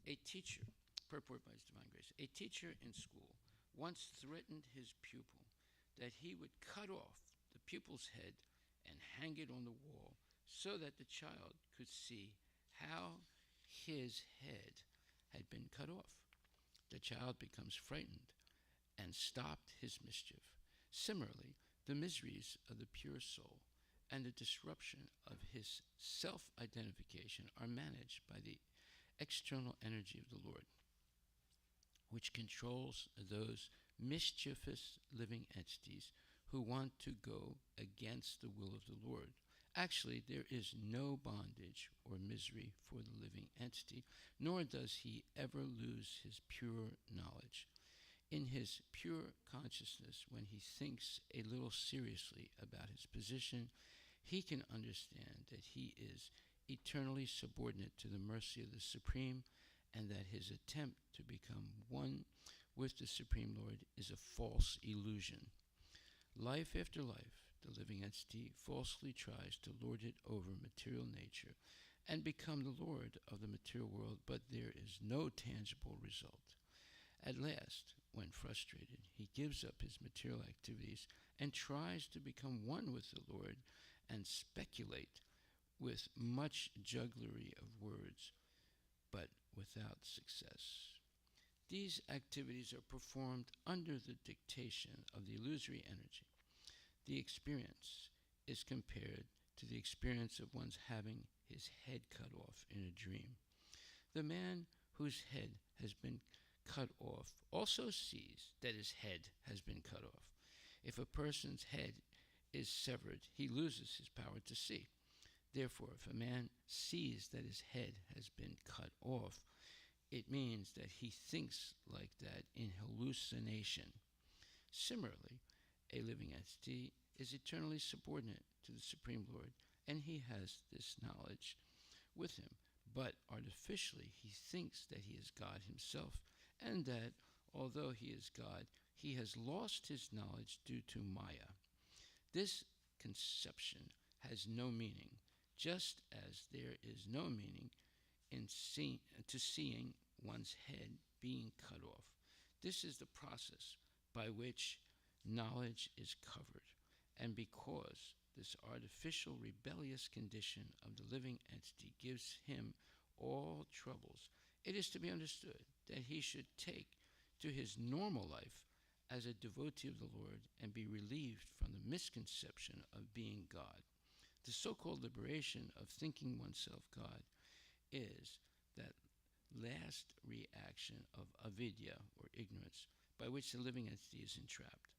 A teacher, purport by His Divine Grace, a teacher in school once threatened his pupil that he would cut off the pupil's head and hang it on the wall so that the child could see how his head had been cut off. The child becomes frightened and stopped his mischief. Similarly, the miseries of the pure soul and the disruption of his self-identification are managed by the external energy of the Lord, which controls those mischievous living entities who want to go against the will of the Lord. Actually, there is no bondage or misery for the living entity, nor does he ever lose his pure knowledge. In his pure consciousness, when he thinks a little seriously about his position, he can understand that he is eternally subordinate to the mercy of the Supreme, and that his attempt to become one with the Supreme Lord is a false illusion. Life after life, the living entity falsely tries to lord it over material nature and become the lord of the material world, but there is no tangible result. At last, when frustrated, he gives up his material activities and tries to become one with the Lord and speculate with much jugglery of words, but without success. These activities are performed under the dictation of the illusory energy. The experience is compared to the experience of one's having his head cut off in a dream. The man whose head has been cut off also sees that his head has been cut off. If a person's head is severed, he loses his power to see. Therefore, if a man sees that his head has been cut off, it means that he thinks like that in hallucination. Similarly, a living entity is eternally subordinate to the Supreme Lord, and he has this knowledge with him. But artificially, he thinks that he is God himself, and that, although he is God, he has lost his knowledge due to Maya. This conception has no meaning, just as there is no meaning in seeing one's head being cut off. This is the process by which knowledge is covered, and because this artificial rebellious condition of the living entity gives him all troubles, it is to be understood that he should take to his normal life as a devotee of the Lord and be relieved from the misconception of being God. The so-called liberation of thinking oneself God is that last reaction of avidya, or ignorance, by which the living entity is entrapped.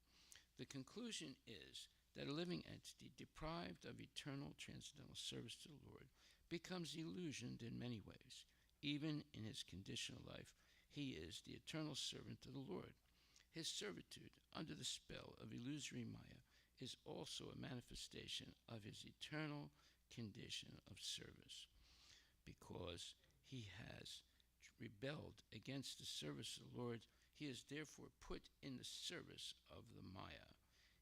The conclusion is that a living entity deprived of eternal transcendental service to the Lord becomes illusioned in many ways. Even in his conditional life, he is the eternal servant of the Lord. His servitude under the spell of illusory Maya is also a manifestation of his eternal condition of service. Because he has rebelled against the service of the Lord, he is therefore put in the service of the Maya.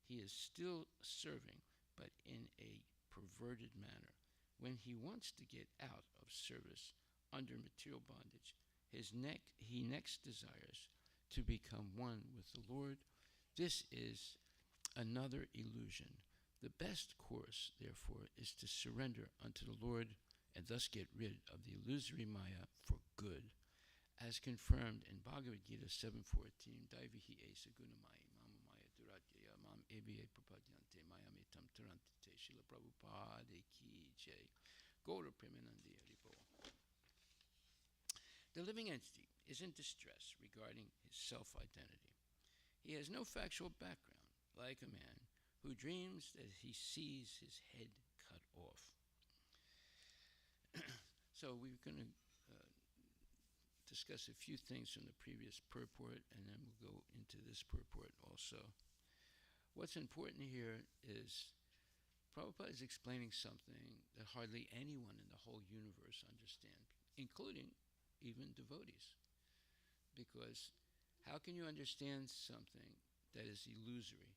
He is still serving, but in a perverted manner. When he wants to get out of service under material bondage, he next desires to become one with the Lord. This is another illusion. The best course, therefore, is to surrender unto the Lord and thus get rid of the illusory Maya for good, as confirmed in Bhagavad Gita 7:14, Daivihi esa gunamaya mama maya duratyaya mam ebiye prapadyante mayamitam turantite Srila Prabhupada ki jai. Gaura Premanandi Haribo. The living entity is in distress regarding his self-identity. He has no factual background, like a man who dreams that he sees his head cut off. So we're going to discuss a few things from the previous purport, and then we'll go into this purport also. What's important here is Prabhupada is explaining something that hardly anyone in the whole universe understands, including even devotees. Because how can you understand something that is illusory?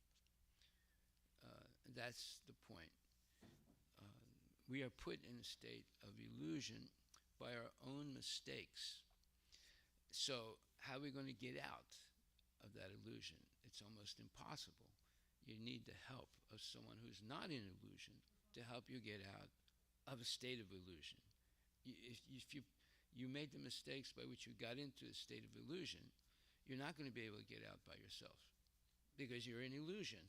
That's the point. We are put in a state of illusion by our own mistakes. So how are we going to get out of that illusion? It's almost impossible. You need the help of someone who's not in illusion to help you get out of a state of illusion. If you made the mistakes by which you got into a state of illusion, you're not going to be able to get out by yourself because you're in illusion.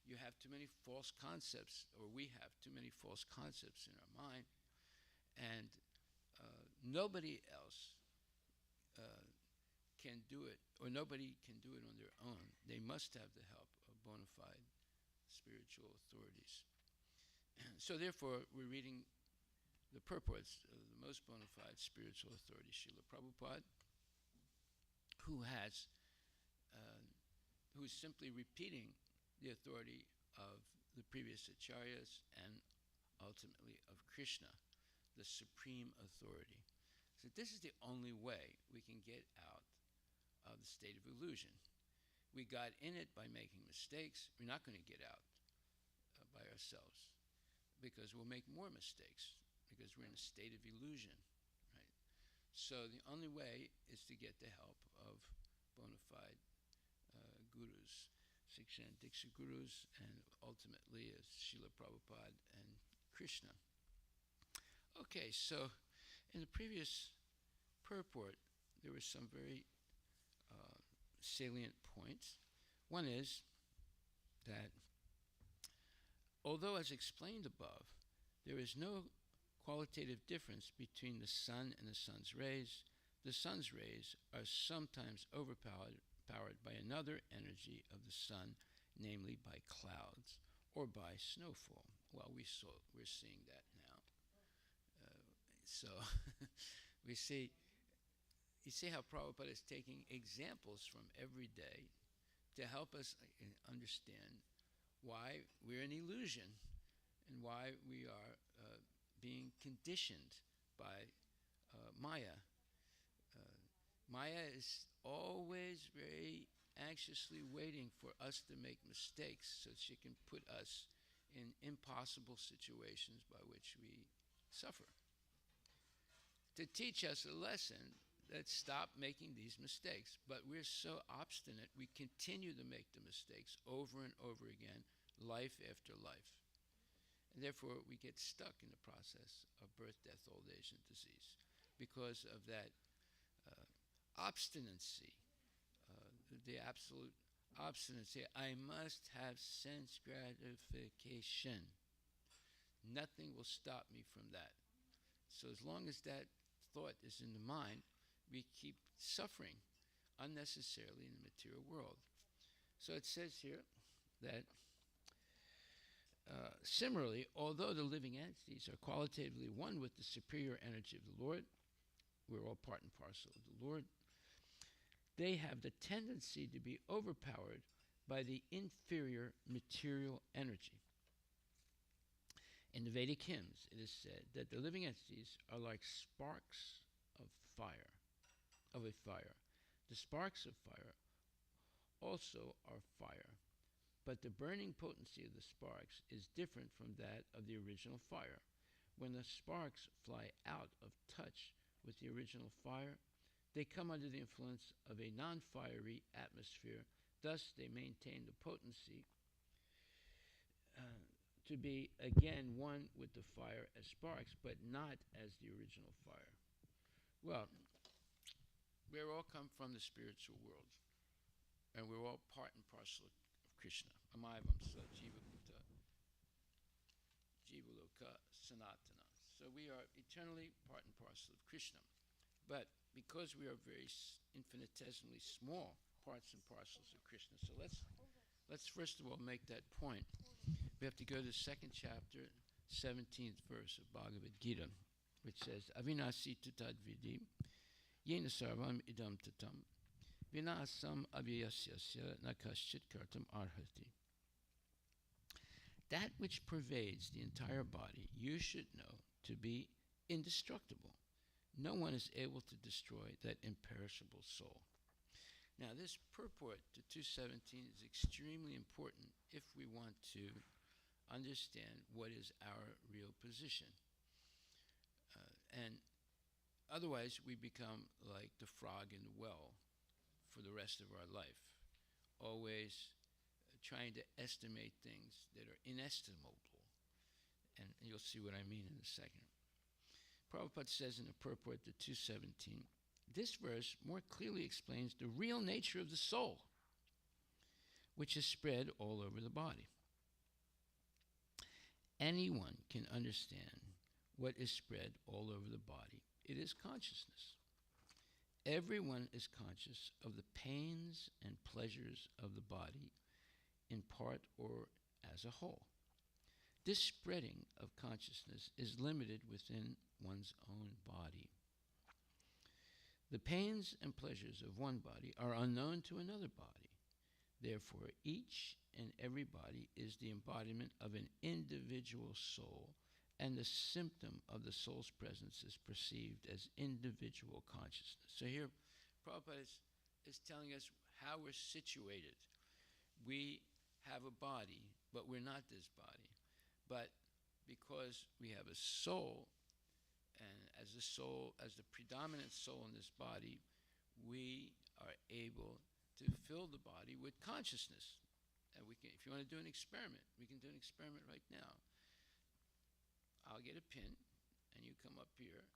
you have too many false concepts, or we have too many false concepts in our mind, and nobody else can do it, or nobody can do it on their own. They must have the help of bona fide spiritual authorities. So therefore, we're reading the purports of the most bona fide spiritual authority, Srila Prabhupada, who is simply repeating the authority of the previous acharyas and ultimately of Krishna, the supreme authority. So this is the only way we can get out of the state of illusion. We got in it by making mistakes. We're not going to get out by ourselves, because we'll make more mistakes, because we're in a state of illusion, right? So the only way is to get the help of bona fide gurus, Siksha and Diksha gurus, and ultimately as Srila Prabhupada and Krishna. Okay, so in the previous purport, there were some very salient points. One is that although, as explained above, there is no qualitative difference between the sun and the sun's rays, the sun's rays are sometimes overpowered by another energy of the sun, namely by clouds or by snowfall. Well, we're seeing that now. So we see, you see how Prabhupada is taking examples from every day to help us understand why we're in illusion and why we are being conditioned by Maya. Maya is always very anxiously waiting for us to make mistakes so she can put us in impossible situations by which we suffer, to teach us a lesson that stop making these mistakes. But we're so obstinate, we continue to make the mistakes over and over again, life after life. And therefore, we get stuck in the process of birth, death, old age, and disease because of that obstinacy, the absolute obstinacy. I must have sense gratification. Nothing will stop me from that. So as long as that thought is in the mind, we keep suffering unnecessarily in the material world. So it says here that similarly, although the living entities are qualitatively one with the superior energy of the Lord, we're all part and parcel of the Lord, they have the tendency to be overpowered by the inferior material energy. In the Vedic hymns, it is said that the living entities are like sparks of a fire. The sparks of fire also are fire, but the burning potency of the sparks is different from that of the original fire. When the sparks fly out of touch with the original fire, they come under the influence of a non-fiery atmosphere. Thus, they maintain the potency to be again one with the fire as sparks, but not as the original fire. Well, we all come from the spiritual world, and we're all part and parcel of Krishna. Amaivam Jiva Bhuta, Jiva Loka Sanatana. So we are eternally part and parcel of Krishna. But because we are very infinitesimally small parts and parcels of Krishna, so let's first of all make that point. We have to go to the second chapter, 17th verse of Bhagavad Gita, which says, Avinasi tutad vidi, yena sarvam idam tatam, vinasam avyasyasya nakaschit kartam arhati. That which pervades the entire body, you should know to be indestructible. No one is able to destroy that imperishable soul. Now, this purport to 217 is extremely important if we want to understand what is our real position. And otherwise, we become like the frog in the well for the rest of our life, always trying to estimate things that are inestimable. And you'll see what I mean in a second. Prabhupada says in the purport to 217, this verse more clearly explains the real nature of the soul, which is spread all over the body. anyone can understand what is spread all over the body. It is consciousness. Everyone is conscious of the pains and pleasures of the body in part or as a whole. This spreading of consciousness is limited within one's own body. The pains and pleasures of one body are unknown to another body. Therefore, each and every body is the embodiment of an individual soul, and the symptom of the soul's presence is perceived as individual consciousness. So here, Prabhupada is telling us how we're situated. We have a body, but we're not this body. But because we have a soul, and as the predominant soul in this body, we are able to fill the body with consciousness. And we can, if you want to do an experiment, we can do an experiment right now. I'll get a pin, and you come up here,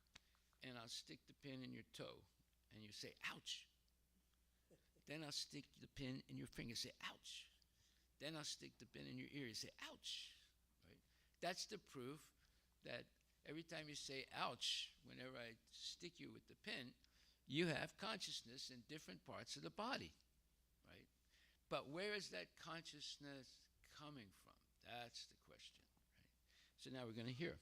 and I'll stick the pin in your toe, and you say, ouch. Then I'll stick the pin in your finger, say, ouch. Then I'll stick the pin in your ear, and say, ouch. Right? That's the proof that every time you say, ouch, whenever I stick you with the pin, you have consciousness in different parts of the body, right? But where is that consciousness coming from? That's the question. So now we're going to hear.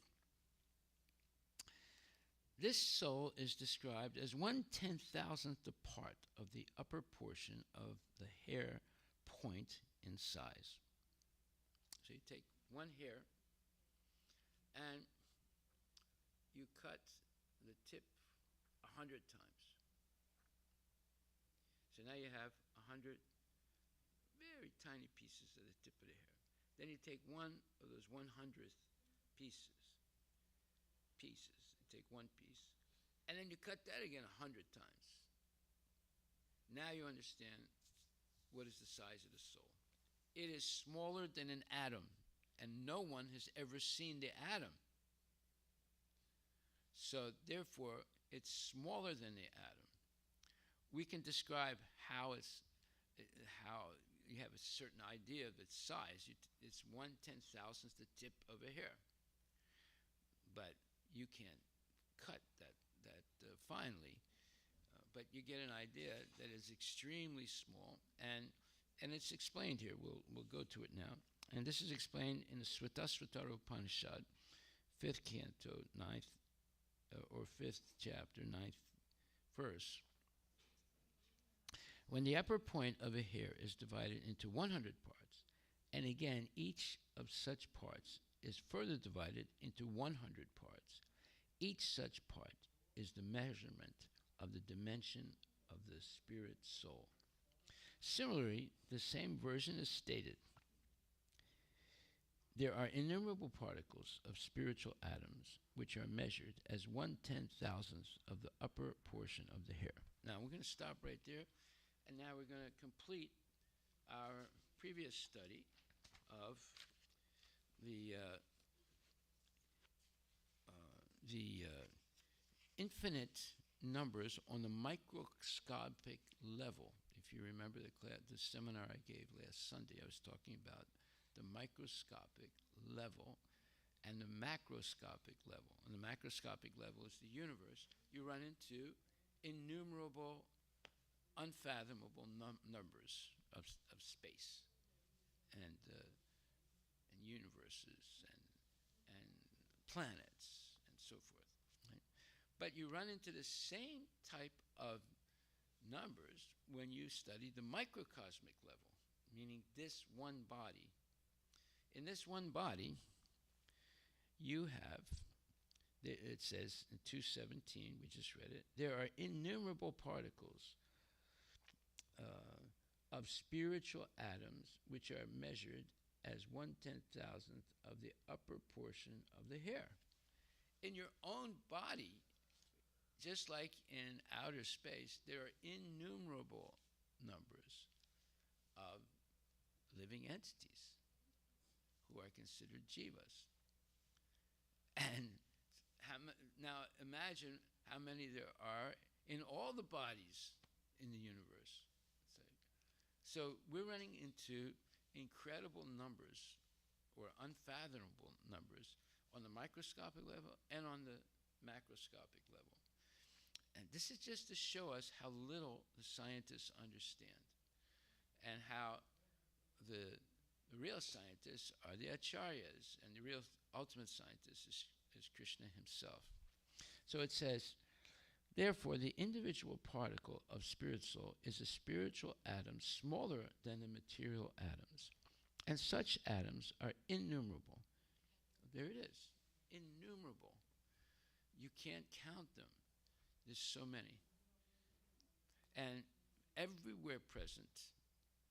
This soul is described as 1/10,000th a part of the upper portion of the hair point in size. So you take one hair and you cut the tip 100 times. So now you have 100 very tiny pieces of the tip of the hair. Then you take one of those 100th pieces. You take one piece, and then you cut that again 100 times. Now you understand what is the size of the soul. It is smaller than an atom, and no one has ever seen the atom. So therefore, it's smaller than the atom. We can describe how you have a certain idea of its size. It's 1/10,000th the tip of a hair. But you can't cut that finely. But you get an idea that is extremely small, and it's explained here. We'll go to it now. And this is explained in the Svatasvatara Upanishad, 5th canto, 9th, or 5th chapter, 9th verse. When the upper point of a hair is divided into 100 parts, and again each of such parts is further divided into 100 parts, each such part is the measurement of the dimension of the spirit soul. Similarly, the same version is stated. There are innumerable particles of spiritual atoms which are measured as 1/10,000th of the upper portion of the hair. Now we're going to stop right there, and now we're going to complete our previous study of the infinite numbers on the microscopic level. If you remember the seminar I gave last Sunday, I was talking about the microscopic level and the macroscopic level. And the macroscopic level is the universe. You run into innumerable, unfathomable numbers of space and universes and planets and so forth. Right? But you run into the same type of numbers when you study the microcosmic level, meaning this one body. In this one body, you have, it says in 217, we just read it, there are innumerable particles of spiritual atoms which are measured as 1/10,000th of the upper portion of the hair. In your own body, just like in outer space, there are innumerable numbers of living entities who are considered jivas. And now imagine how many there are in all the bodies in the universe. So we're running into incredible numbers, or unfathomable numbers on the microscopic level and on the macroscopic level. And this is just to show us how little the scientists understand, and how the real scientists are the acharyas, and the real ultimate scientist is Krishna himself. So it says, therefore, the individual particle of spirit soul is a spiritual atom smaller than the material atoms. And such atoms are innumerable. There it is, innumerable. You can't count them. There's so many. And everywhere present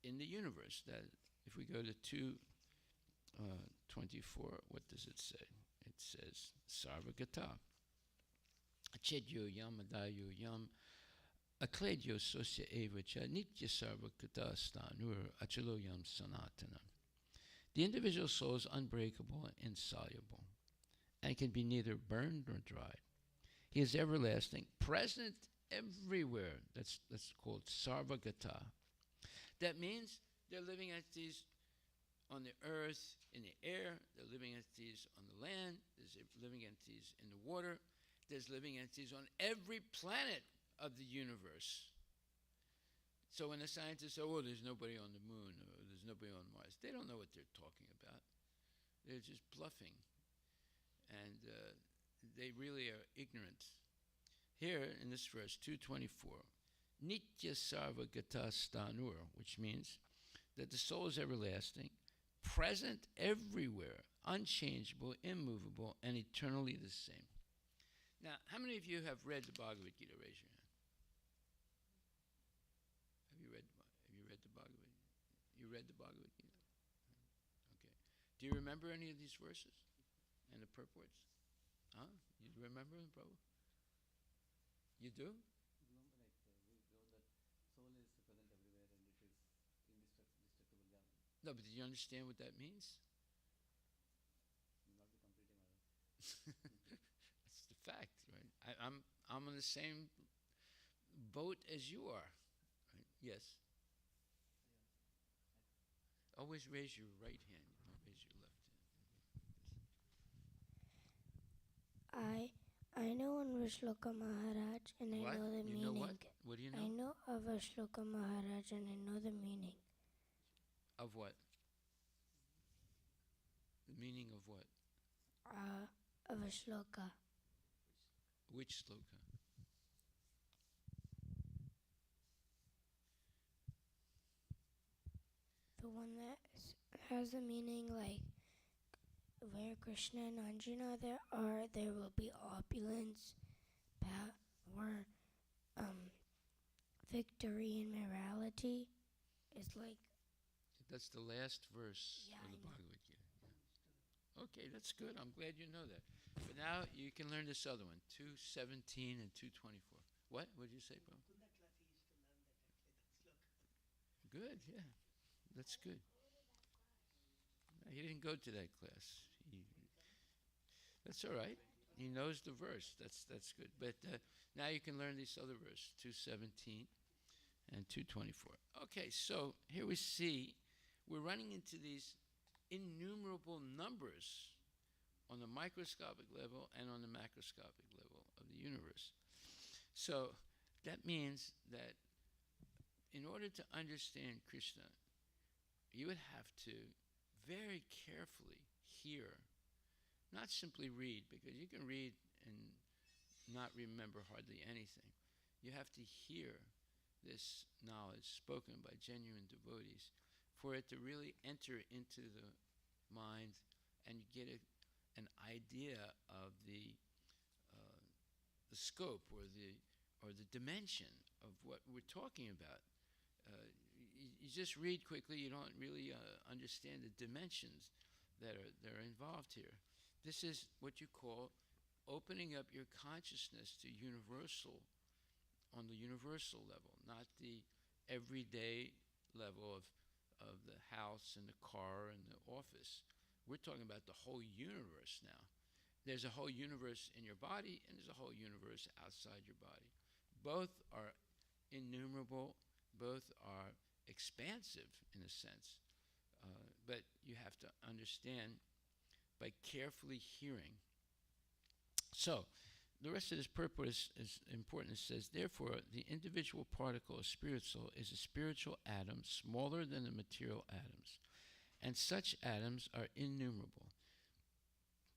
in the universe, that if we go to 2:24, what does it say? It says, Sarvagata. Achedyo yam adayo yam akledyo sosya evacha nitya sarvagata stanur achalo yam sanatana. The individual soul is unbreakable and insoluble, and can be neither burned nor dried. He is everlasting, present everywhere. That's called sarvagata. That means they're living entities on the earth, in the air. They're living entities on the land. There's living entities in the water. There's living entities on every planet of the universe. So when the scientists say, oh, there's nobody on the moon, or there's nobody on Mars, they don't know what they're talking about. They're just bluffing. And they really are ignorant. Here in this verse, 2:24, Nitya Sarva Gata Stanur, which means that the soul is everlasting, present everywhere, unchangeable, immovable, and eternally the same. Now, how many of you have read the Bhagavad Gita? Raise your hand. Have you read the Bhagavad Gita? You read the Bhagavad Gita? Okay. Do you remember any of these verses and the purports? Huh? You remember them, Prabhu? You do? We know that soul is present everywhere and it is indestructible. Yeah. No, but do you understand what that means? Not the completing order. That's the fact, right? I'm on the same boat as you are. Right? Yes. Always raise your right hand. Don't raise your left hand. I know one Vishloka Maharaj and I What? know the You meaning. know what? What do you know? I know of Vishloka Maharaj and I know the meaning. Of what? The meaning of what? Of a shloka. Which sloka? The one that has the meaning like where Krishna and Anjana there will be opulence, power, victory and morality. It's like That's the last verse Yeah, of the I know. Bhagavad Gita. Yeah. Okay, that's good. I'm glad you know that. But now you can learn this other one, 2:17 and 2:24. What? What did you say, bro? Good, yeah. That's good. No, he didn't go to that class. That's all right. He knows the verse. That's good. But now you can learn this other verse, 2:17 and 2:24. Okay, so here we see we're running into these innumerable numbers on the microscopic level and on the macroscopic level of the universe. So that means that in order to understand Krishna, you would have to very carefully hear, not simply read, because you can read and not remember hardly anything. You have to hear this knowledge spoken by genuine devotees for it to really enter into the mind and get an idea of the scope or the dimension of what we're talking about. You just read quickly, you don't really understand the dimensions that are involved here. This is what you call opening up your consciousness to universal, on the universal level, not the everyday level of the house and the car and the office. We're talking about the whole universe now. There's a whole universe in your body and there's a whole universe outside your body. Both are innumerable, both are expansive in a sense, but you have to understand by carefully hearing. So, the rest of this purport is important. It says, therefore, the individual particle of spirit soul is a spiritual atom smaller than the material atoms, and such atoms are innumerable.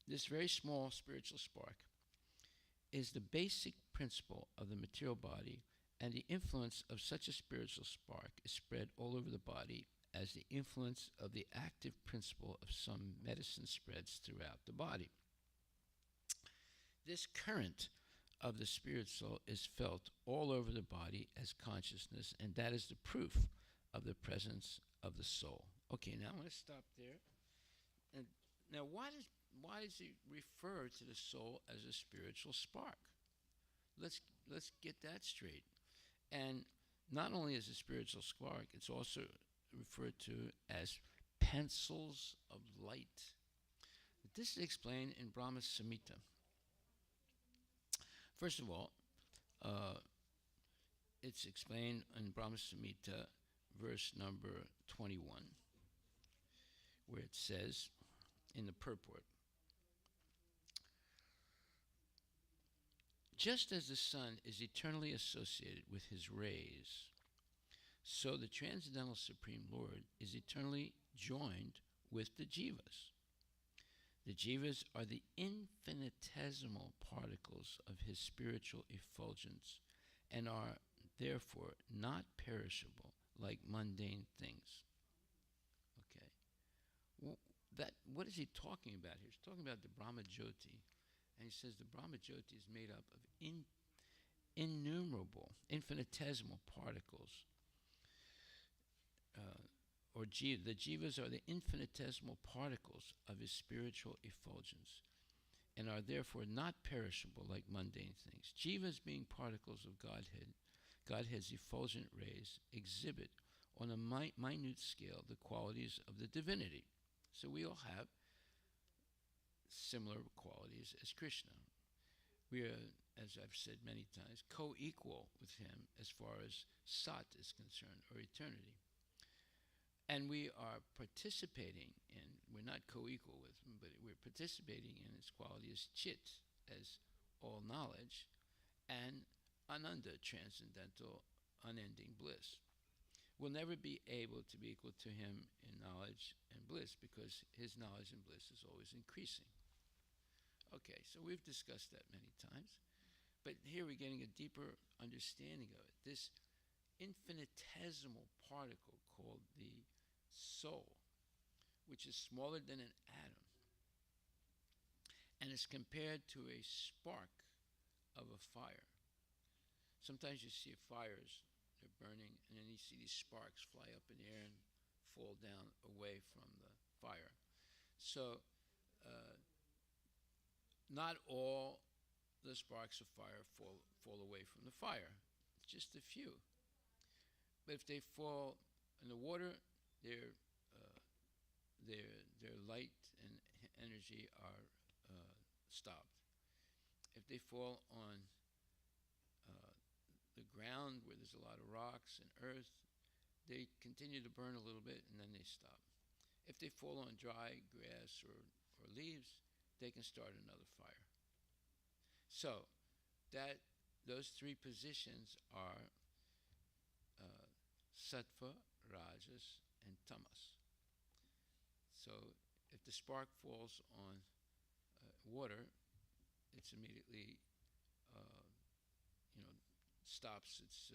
This very small spiritual spark is the basic principle of the material body, and the influence of such a spiritual spark is spread all over the body as the influence of the active principle of some medicine spreads throughout the body. This current of the spirit soul is felt all over the body as consciousness, and that is the proof of the presence of the soul. Okay, now I'm going to stop there. And now, why does he refer to the soul as a spiritual spark? Let's get that straight. And not only as a spiritual spark, it's also referred to as pencils of light. This is explained in Brahma Samhita. First of all, it's explained in Brahma Samhita, verse number 21, where it says in the purport, just as the sun is eternally associated with his rays, so the Transcendental Supreme Lord is eternally joined with the jivas. The jivas are the infinitesimal particles of his spiritual effulgence and are therefore not perishable like mundane things. Okay. What is he talking about here? He's talking about the Brahma Jyoti. And he says the Brahma Jyoti is made up of innumerable, infinitesimal particles. The jivas are the infinitesimal particles of his spiritual effulgence and are therefore not perishable like mundane things. Jivas, being particles of Godhead's effulgent rays, exhibit on a minute scale the qualities of the divinity. So we all have similar qualities as Krishna. We are, as I've said many times, co-equal with him as far as Sat is concerned, or eternity. And we are participating in, we're not co-equal with him, but we're participating in his quality as Chit, as all knowledge, and Ananda, transcendental, unending bliss. We'll never be able to be equal to him in knowledge and bliss because his knowledge and bliss is always increasing. Okay, so we've discussed that many times, but here we're getting a deeper understanding of it. This infinitesimal particle called the soul, which is smaller than an atom, and is compared to a spark of a fire. Sometimes you see fires, they're burning, and then you see these sparks fly up in the air and fall down away from the fire. So, not all the sparks of fire fall away from the fire. It's just a few. But if they fall in the water, their light and energy are stopped. If they fall on the ground where there's a lot of rocks and earth, they continue to burn a little bit and then they stop. If they fall on dry grass or leaves, they can start another fire. So those three positions are sattva, rajas, and tamas. So if the spark falls on water, it's immediately stops its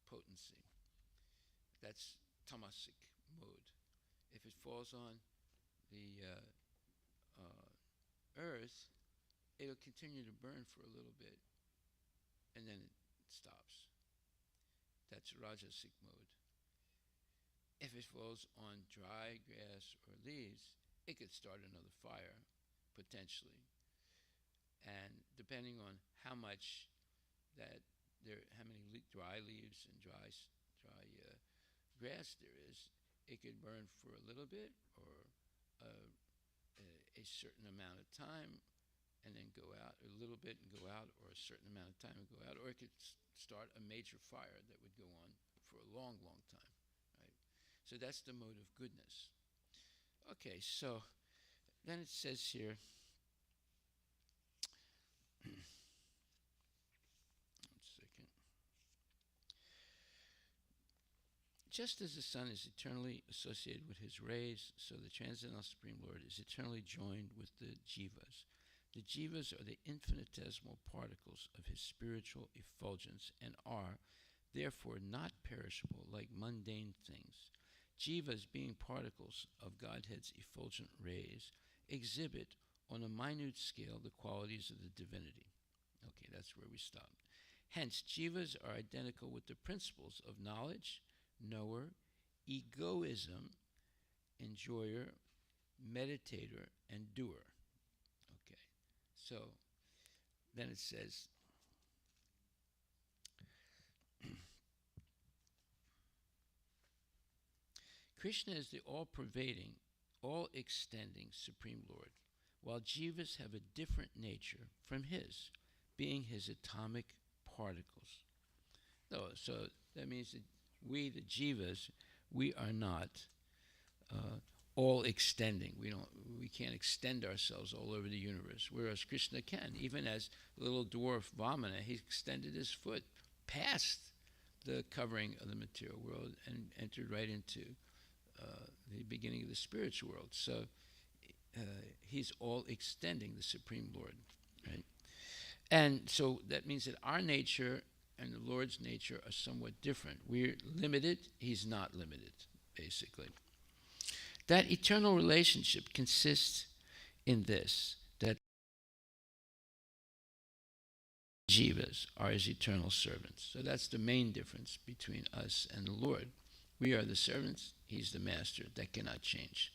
potency. That's tamasic mode. If it falls on the earth, it'll continue to burn for a little bit, and then it stops. That's rajasic mode. If it falls on dry grass or leaves, it could start another fire, potentially. And depending on how many dry leaves and dry grass there is, it could burn for a little bit or a certain amount of time and then go out, a little bit and go out, or a certain amount of time and go out, or it could start a major fire that would go on for a long, long time, right? So that's the mode of goodness. Okay, so then it says here, one second. Just as the sun is eternally associated with his rays, so the Transcendental Supreme Lord is eternally joined with the jivas. The jivas are the infinitesimal particles of his spiritual effulgence and are, therefore, not perishable like mundane things. Jivas, being particles of Godhead's effulgent rays, exhibit on a minute scale the qualities of the divinity. Okay, that's where we stopped. Hence, jivas are identical with the principles of knowledge, knower, egoism, enjoyer, meditator, and doer. Okay, so then it says, Krishna is the all-pervading, all-extending Supreme Lord, while jivas have a different nature from his, being his atomic particles. So that means that we, the jivas, we are not all extending. We can't extend ourselves all over the universe, whereas Krishna can. Even as the little dwarf Vamana, he extended his foot past the covering of the material world and entered right into the beginning of the spiritual world. So he's all extending, the Supreme Lord, right? And so that means that our nature and the Lord's nature are somewhat different. We're limited, he's not limited, basically. That eternal relationship consists in this, that jivas are his eternal servants. So that's the main difference between us and the Lord. We are the servants, he's the master. That cannot change.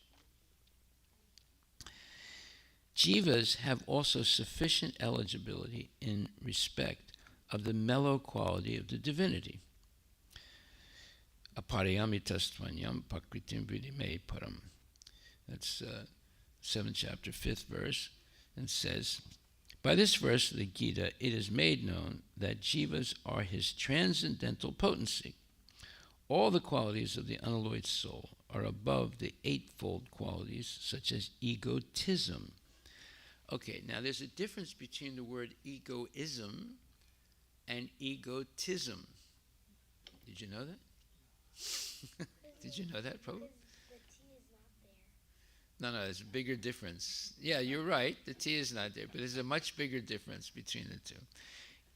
Jivas have also sufficient eligibility in respect of the mellow quality of the divinity. Aparayamitastvanyam pakritim vidime param. That's 7th chapter, 5th verse, and says, by this verse of the Gita, it is made known that jivas are his transcendental potency. All the qualities of the unalloyed soul are above the eightfold qualities, such as egotism. Okay, now there's a difference between the word egoism and egotism. Did you know that? Did you know that, Prabhu? The T is not there. No, there's a bigger difference. Yeah, you're right, the T is not there, but there's a much bigger difference between the two.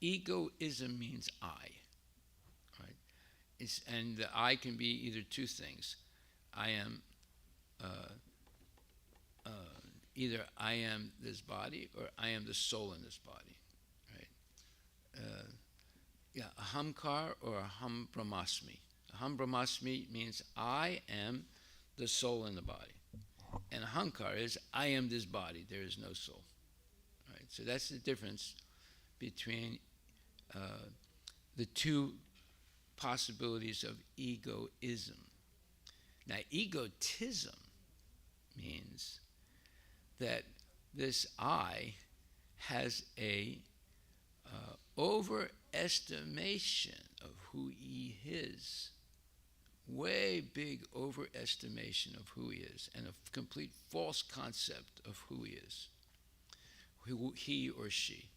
Egoism means I, right? And the I can be either two things. I am, either I am this body or I am the soul in this body, right? Ahamkar or Aham Brahmasmi. Aham Brahmasmi means I am the soul in the body. And Ahankar is I am this body, there is no soul. Right? So that's the difference between the two possibilities of egoism. Now, egotism means that this I has a overestimation of who he is, way big overestimation of who he is, and a complete false concept of who he is, who he or she.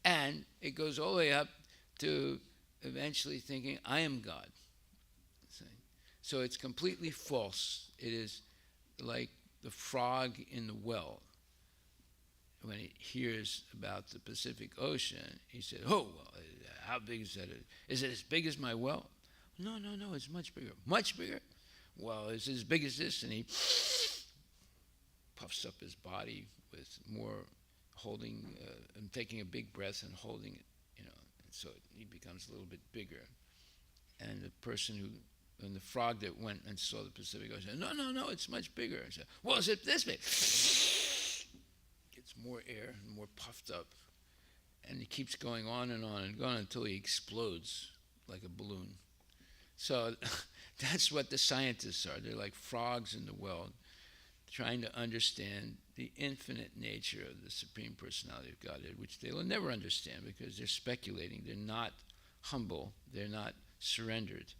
And it goes all the way up to eventually thinking, I am God. So it's completely false. It is like the frog in the well. When he hears about the Pacific Ocean, he said, oh, well, how big is that? Is it as big as my well? No, it's much bigger. Much bigger? Well, it's as big as this. And he puffs up his body with more holding, and taking a big breath and holding it, and so he becomes a little bit bigger. And the person and the frog that went and saw the Pacific Ocean, no, it's much bigger. I said, well, is it this big? Gets more air and more puffed up. And he keeps going on and on and on until he explodes like a balloon. So that's what the scientists are. They're like frogs in the well, trying to understand the infinite nature of the Supreme Personality of Godhead, which they will never understand because they're speculating. They're not humble. They're not surrendered.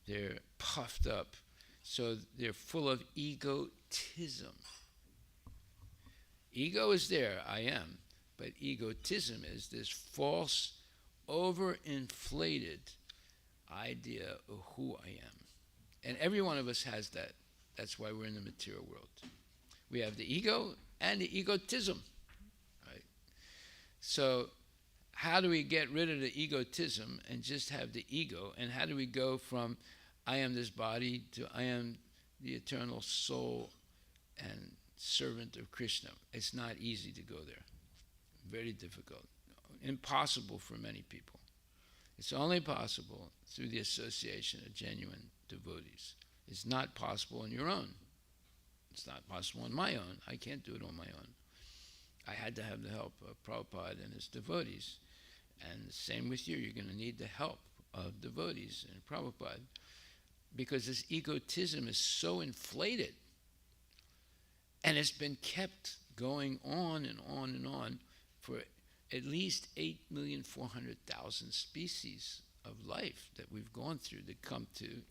They're puffed up So they're full of egotism. Ego is there, I am, but egotism is this false, overinflated idea of who I am. And every one of us has that. That's why we're in the material world. We have the ego and the egotism, right? So how do we get rid of the egotism and just have the ego? And how do we go from I am this body to I am the eternal soul and servant of Krishna? It's not easy to go there. Very difficult. Impossible for many people. It's only possible through the association of genuine devotees. It's not possible on your own. It's not possible on my own. I can't do it on my own. I had to have the help of Prabhupada and his devotees. And the same with you. You're going to need the help of devotees and Prabhupada, because this egotism is so inflated, and it's been kept going on and on and on for at least 8,400,000 species of life that we've gone through to come to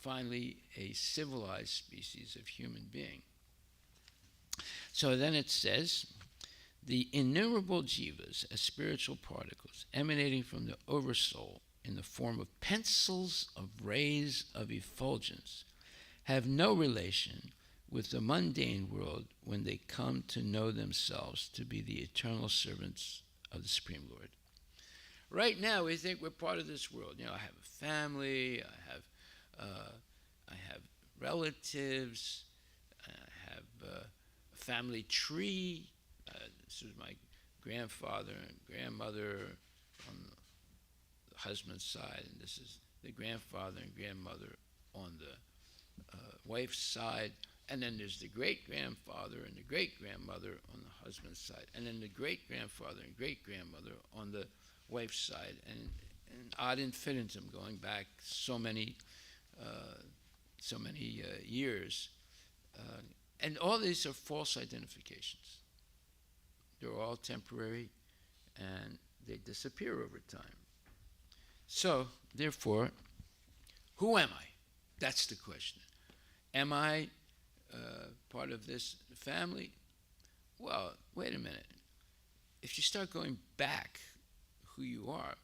finally a civilized species of human being. So then it says, the innumerable jivas as spiritual particles emanating from the oversoul in the form of pencils of rays of effulgence have no relation with the mundane world when they come to know themselves to be the eternal servants of the Supreme Lord. Right now, we think we're part of this world. You know, I have a family, I have relatives, I have a family tree. This is my grandfather and grandmother on the husband's side, and this is the grandfather and grandmother on the wife's side. And then there's the great-grandfather and the great-grandmother on the husband's side. And then the great-grandfather and great-grandmother on the wife's side. And ad infinitum, going back so many years. And all these are false identifications. They're all temporary, and they disappear over time. So, therefore, who am I? That's the question. Am I part of this family? Well, wait a minute. If you start going back who you are,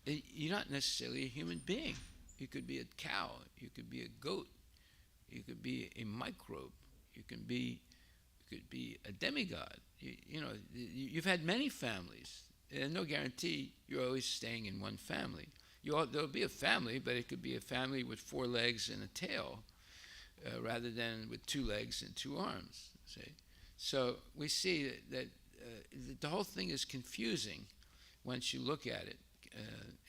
you're not necessarily a human being. You could be a cow. You could be a goat. You could be a microbe. You could be a demigod. You've had many families. And no guarantee you're always staying in one family. There'll be a family, but it could be a family with 4 legs and a tail, rather than with 2 legs and 2 arms. See? So we see that the whole thing is confusing once you look at it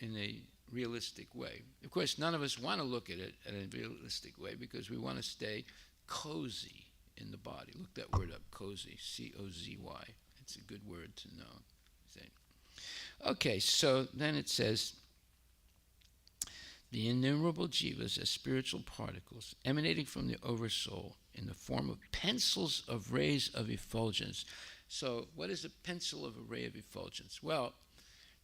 in a realistic way. Of course, none of us want to look at it in a realistic way because we want to stay cozy in the body. Look that word up, cozy, C-O-Z-Y. It's a good word to know. See? Okay, so then it says, the innumerable jivas as spiritual particles emanating from the oversoul in the form of pencils of rays of effulgence. So what is a pencil of a ray of effulgence? Well,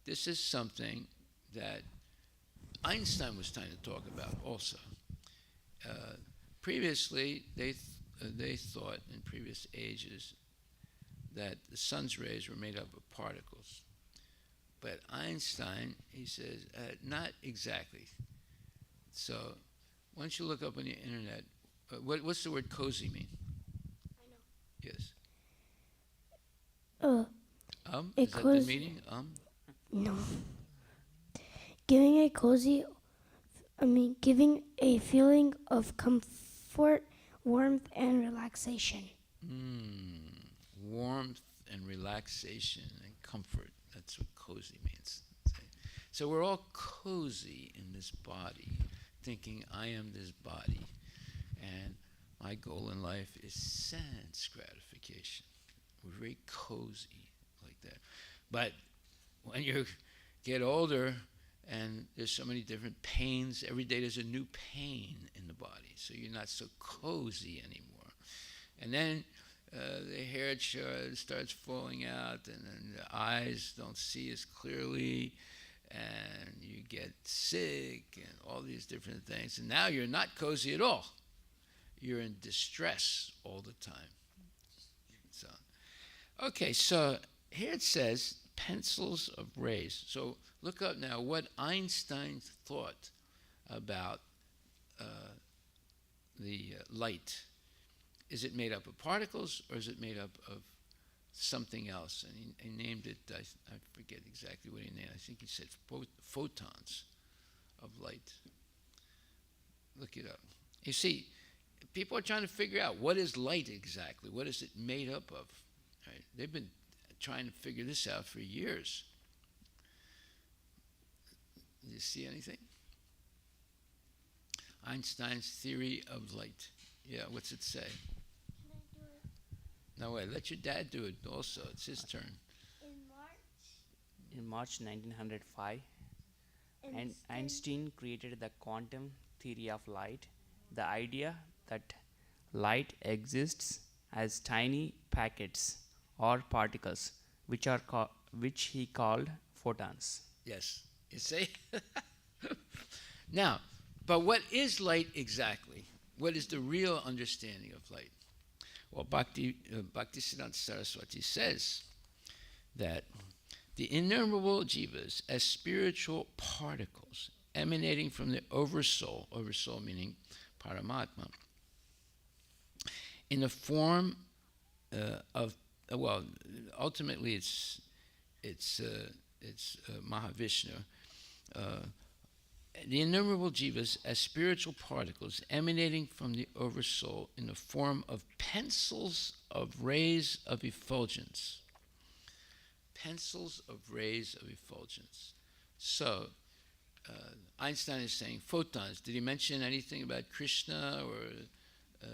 this is something that Einstein was trying to talk about also. Previously, they thought in previous ages that the sun's rays were made up of particles. But Einstein, he says, not exactly. So once you look up on the internet, what's the word cozy mean? I know. Yes. Is that cozy. the meaning? No. Giving a feeling of comfort, warmth, and relaxation. Warmth and relaxation and comfort. That's what cozy means. So we're all cozy in this body, thinking I am this body, and my goal in life is sense gratification. We're very cozy like that. But when you get older and there's so many different pains, every day there's a new pain in the body, so you're not so cozy anymore. And then the hair starts falling out, and then the eyes don't see as clearly, and you get sick and all these different things. And now you're not cozy at all. you're in distress all the time. So, okay, so here it says pencils of rays. So look up now what Einstein thought about the light. Is it made up of particles or is it made up of something else? And he named it, I forget exactly what he named. I think he said photons of light. Look it up. You see, people are trying to figure out what is light exactly. What is it made up of? Right? They've been trying to figure this out for years. Do you see anything? Einstein's theory of light. Yeah, what's it say? Can I do it? No, wait, let your dad do it also. It's his turn. In March, In March 1905, Einstein created the quantum theory of light, the idea that light exists as tiny packets or particles, which he called photons. Yes. You see? Now, but what is light exactly? What is the real understanding of light? Well, Bhaktisiddhanta Saraswati says that the innumerable jivas as spiritual particles emanating from the oversoul meaning Paramatma, in the form of, well, ultimately it's Mahavishnu. The innumerable jivas as spiritual particles emanating from the oversoul in the form of pencils of rays of effulgence. Pencils of rays of effulgence. So, Einstein is saying photons. Did he mention anything about Krishna or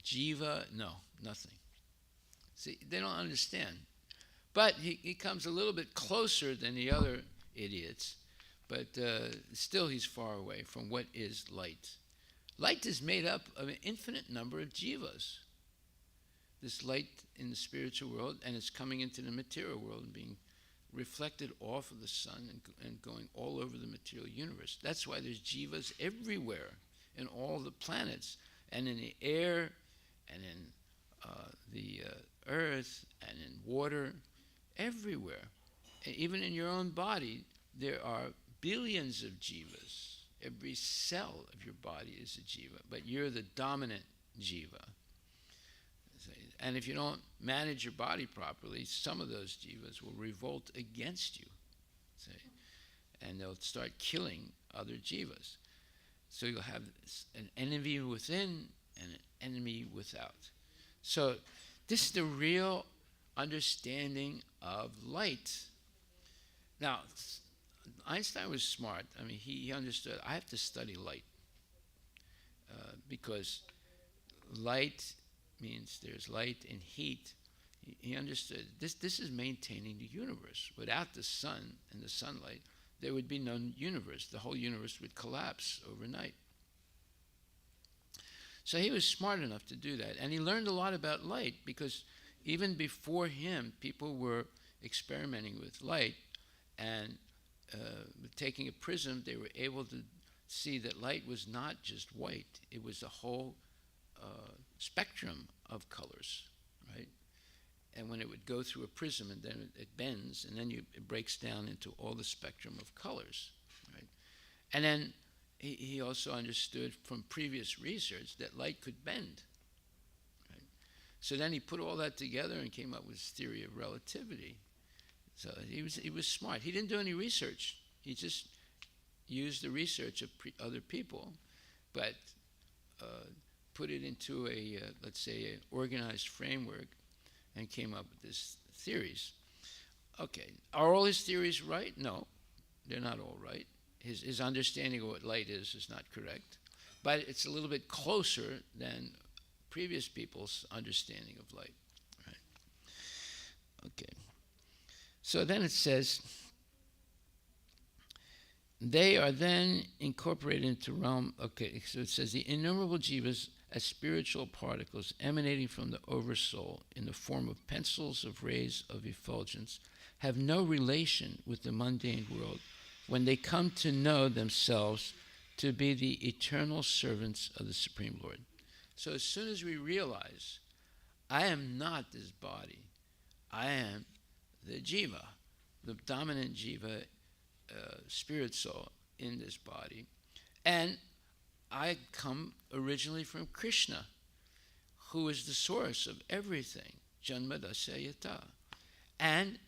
Jiva? No, nothing. See, they don't understand. But he comes a little bit closer than the other idiots. But still he's far away from what is light. Light is made up of an infinite number of jivas. This light in the spiritual world, and it's coming into the material world and being reflected off of the sun and going all over the material universe. That's why there's jivas everywhere in all the planets, and in the air, and in the earth, and in water, everywhere. And even in your own body, there are billions of jivas. Every cell of your body is a jiva, but you're the dominant jiva. And if you don't manage your body properly, some of those jivas will revolt against you. And they'll start killing other jivas. So you'll have an enemy within and an enemy without. So this is the real understanding of light. Now, Einstein was smart. I mean, he understood, I have to study light. Because light means there's light and heat. He understood this is maintaining the universe. Without the sun and the sunlight, there would be no universe. The whole universe would collapse overnight. So he was smart enough to do that. And he learned a lot about light because even before him, people were experimenting with light, and taking a prism, they were able to see that light was not just white. It was a whole spectrum of colors, right? And when it would go through a prism, and then it bends, and then it breaks down into all the spectrum of colors, right? And then he also understood from previous research that light could bend, right? So then he put all that together and came up with his theory of relativity. So he was smart. He didn't do any research. He just used the research of other people, but put it into a, let's say, an organized framework and came up with these theories. Okay, are all his theories right? No, they're not all right. His understanding of what light is not correct, but it's a little bit closer than previous people's understanding of light. Right? Okay. So then it says, they are then incorporated into realm. Okay, so it says the innumerable jivas as spiritual particles emanating from the oversoul in the form of pencils of rays of effulgence have no relation with the mundane world when they come to know themselves to be the eternal servants of the Supreme Lord. So as soon as we realize, I am not this body, I am the jiva, the dominant jiva, spirit soul in this body, and I come originally from Krishna, who is the source of everything, Janmadasya Yata. And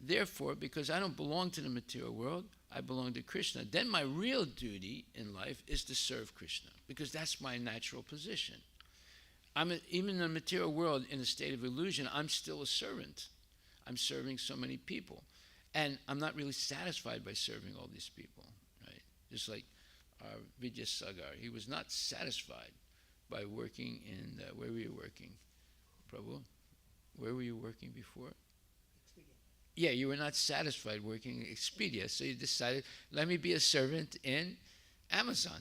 therefore, because I don't belong to the material world, I belong to Krishna, then my real duty in life is to serve Krishna, because that's my natural position. Even in the material world, in a state of illusion, I'm still a servant. I'm serving so many people. And I'm not really satisfied by serving all these people, right? Just like Vidyasagar, he was not satisfied by working in, where were you working, Prabhu? Where were you working before? Yeah, you were not satisfied working in Expedia, so you decided, let me be a servant in Amazon.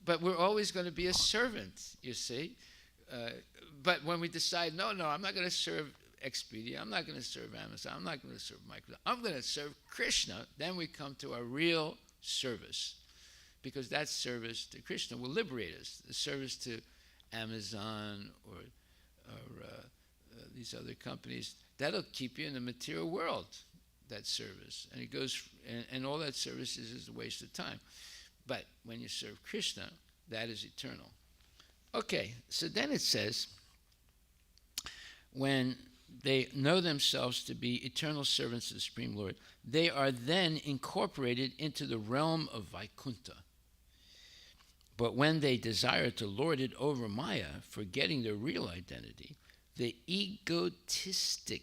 But we're always going to be a servant, you see. But when we decide, no, I'm not going to serve Expedia, I'm not going to serve Amazon, I'm not going to serve Microsoft, I'm going to serve Krishna, then we come to our real service. Because that service to Krishna will liberate us. The service to Amazon or these other companies, that'll keep you in the material world, that service. And it goes, and all that service is a waste of time. But when you serve Krishna, that is eternal. Okay, so then it says, when they know themselves to be eternal servants of the Supreme Lord, they are then incorporated into the realm of Vaikuntha. But when they desire to lord it over Maya, forgetting their real identity, the egotistic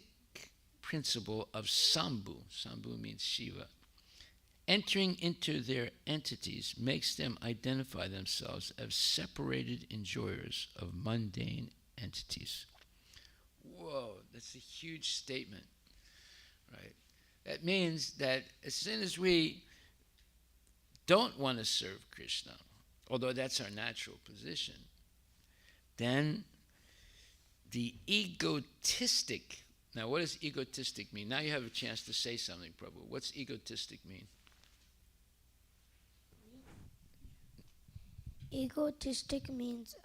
principle of Sambhu means Shiva, entering into their entities makes them identify themselves as separated enjoyers of mundane entities. Whoa, that's a huge statement, right? That means that as soon as we don't want to serve Krishna, although that's our natural position, then the egotistic, now what does egotistic mean? Now you have a chance to say something, Prabhu. What's egotistic mean? Egotistic means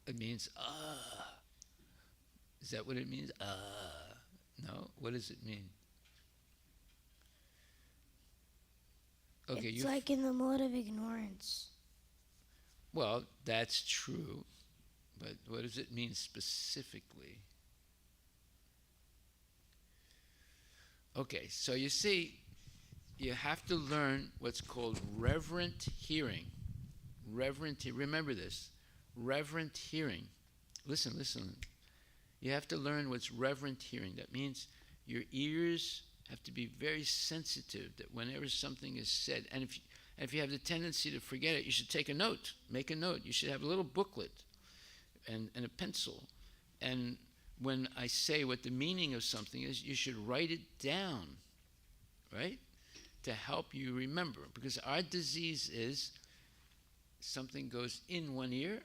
It means Is that what it means? No? What does it mean? Okay, it's like in the mode of ignorance. Well, that's true, but what does it mean specifically? Okay, so you see, you have to learn what's called reverent hearing. Remember this. Reverent hearing. Listen. You have to learn what's reverent hearing. That means your ears have to be very sensitive that whenever something is said, and if you have the tendency to forget it, you should take a note. Make a note. You should have a little booklet and a pencil. And when I say what the meaning of something is, you should write it down, right? To help you remember. Because our disease is something goes in one ear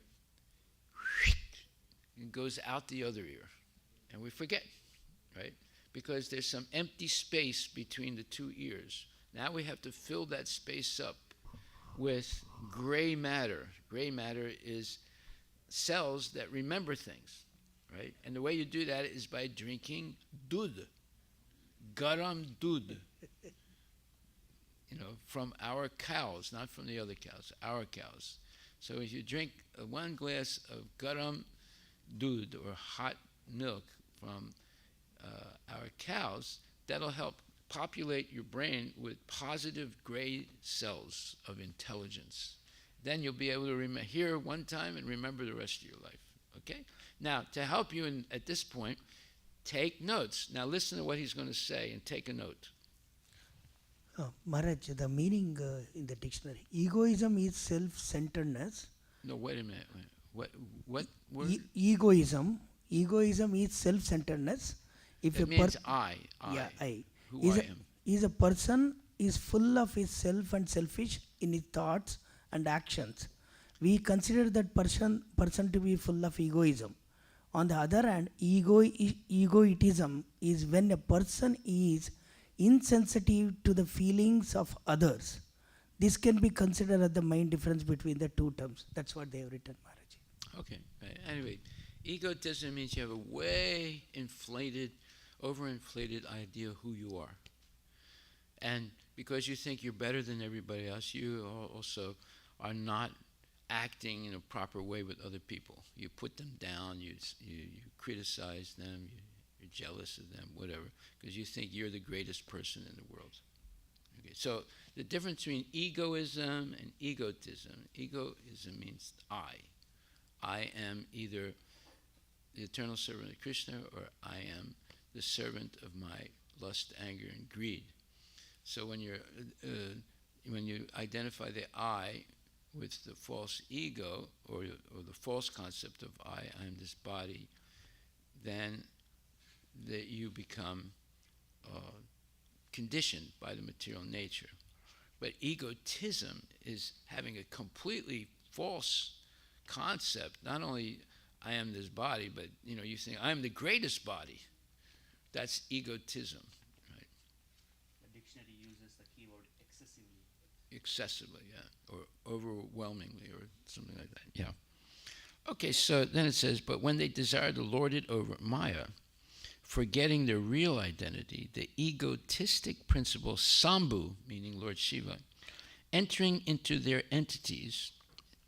and goes out the other ear. And we forget, right? Because there's some empty space between the two ears. Now we have to fill that space up with gray matter. Gray matter is cells that remember things, right? And the way you do that is by drinking dudh, garam dudh, from our cows, not from the other cows, our cows. So if you drink 1 glass of garam dudh, or hot milk from our cows, that'll help populate your brain with positive gray cells of intelligence. Then you'll be able to hear one time and remember the rest of your life. Okay? Now, to help you at this point, take notes. Now listen to what he's going to say and take a note. Maharaj, the meaning in the dictionary, egoism is self-centeredness. No, wait a minute. What word? Egoism is self-centeredness. If it means I. Yeah, I. Who I am. Is a person is full of his self and selfish in his thoughts and actions. We consider that person to be full of egoism. On the other hand, egoism is when a person is insensitive to the feelings of others. This can be considered as the main difference between the two terms. That's what they have written, Maharaj. Okay. Right. Anyway, egotism means you have a way inflated, overinflated idea of who you are. And because you think you're better than everybody else, you also are not acting in a proper way with other people. You put them down, you criticize them, you're jealous of them, whatever, because you think you're the greatest person in the world. Okay, so the difference between egoism and egotism: egoism means I. I am either the eternal servant of Krishna, or I am the servant of my lust, anger, and greed. So when you identify the I with the false ego, or the false concept of I am this body, then that you become conditioned by the material nature. But egotism is having a completely false concept. Not only I am this body, but you think I am the greatest body. That's egotism, right? The dictionary uses the keyword excessively. Excessively, yeah, or overwhelmingly, or something like that. Yeah. Okay, so then it says, but when they desire to lord it over Maya, forgetting their real identity, the egotistic principle Sambhu, meaning Lord Shiva, entering into their entities,